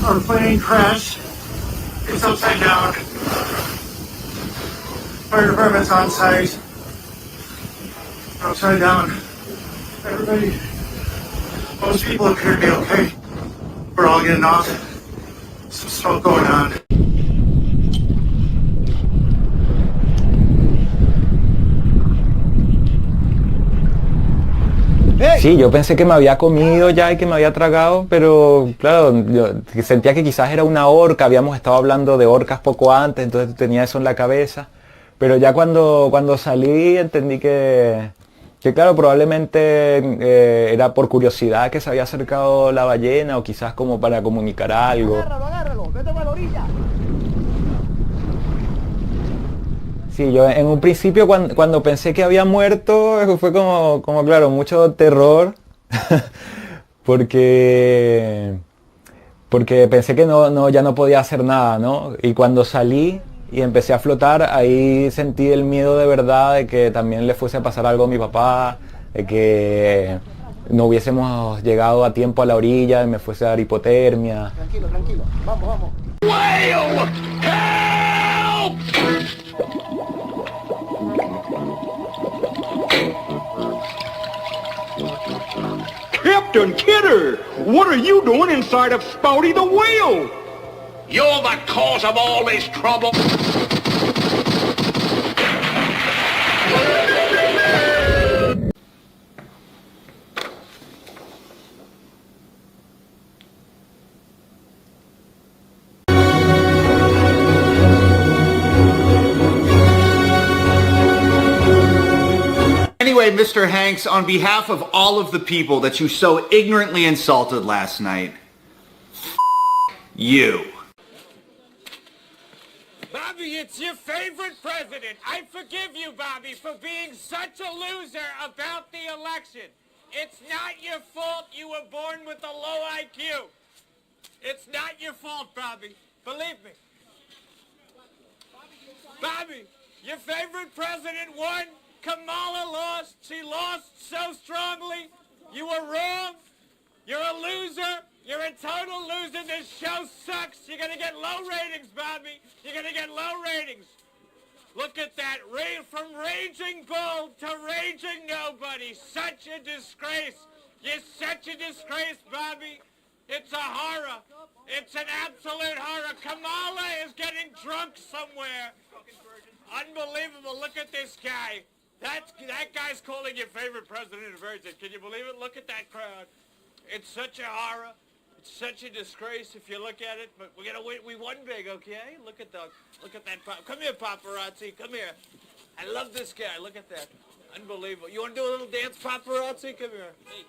Our plane crashed. It's upside down. Fire department's on site. Upside down. Everybody, most people appear to be okay. We're all getting off. Some smoke going on. Sí, yo pensé que me había comido ya y que me había tragado, pero claro, yo sentía que quizás era una orca, habíamos estado hablando de orcas poco antes, entonces tenía eso en la cabeza, pero ya cuando salí entendí que claro, probablemente era por curiosidad que se había acercado la ballena o quizás como para comunicar algo. Agárralo, vete para la orilla. Sí, yo en un principio cuando pensé que había muerto fue como claro, mucho terror porque pensé que ya no podía hacer nada, ¿no? Y cuando salí y empecé a flotar, ahí sentí el miedo de verdad de que también le fuese a pasar algo a mi papá, de que no hubiésemos llegado a tiempo a la orilla y me fuese a dar hipotermia. Tranquilo, vamos. Whale! Help! Captain Kidder, what are you doing inside of Spouty the Whale? You're the cause of all this trouble. Anyway, Mr. Hanks, on behalf of all of the people that you so ignorantly insulted last night, you. Bobby, it's your favorite president. I forgive you, Bobby, for being such a loser about the election. It's not your fault you were born with a low IQ. It's not your fault, Bobby. Believe me. Bobby, your favorite president won. Kamala lost. She lost so strongly. You were wrong. You're a loser. You're a total loser. This show sucks. You're going to get low ratings, Bobby. You're going to get low ratings. Look at that. From Raging Bull to Raging Nobody. Such a disgrace. You're such a disgrace, Bobby. It's a horror. It's an absolute horror. Kamala is getting drunk somewhere. Unbelievable. Look at this guy. That guy's calling your favorite president a virgin. Can you believe it? Look at that crowd. It's such a horror. It's such a disgrace if you look at it, but we're gonna win. We won big, okay? Look at that Come here, paparazzi. Come here. I love this guy. Look at that. Unbelievable. You want to do a little dance, paparazzi? Come here. Hey.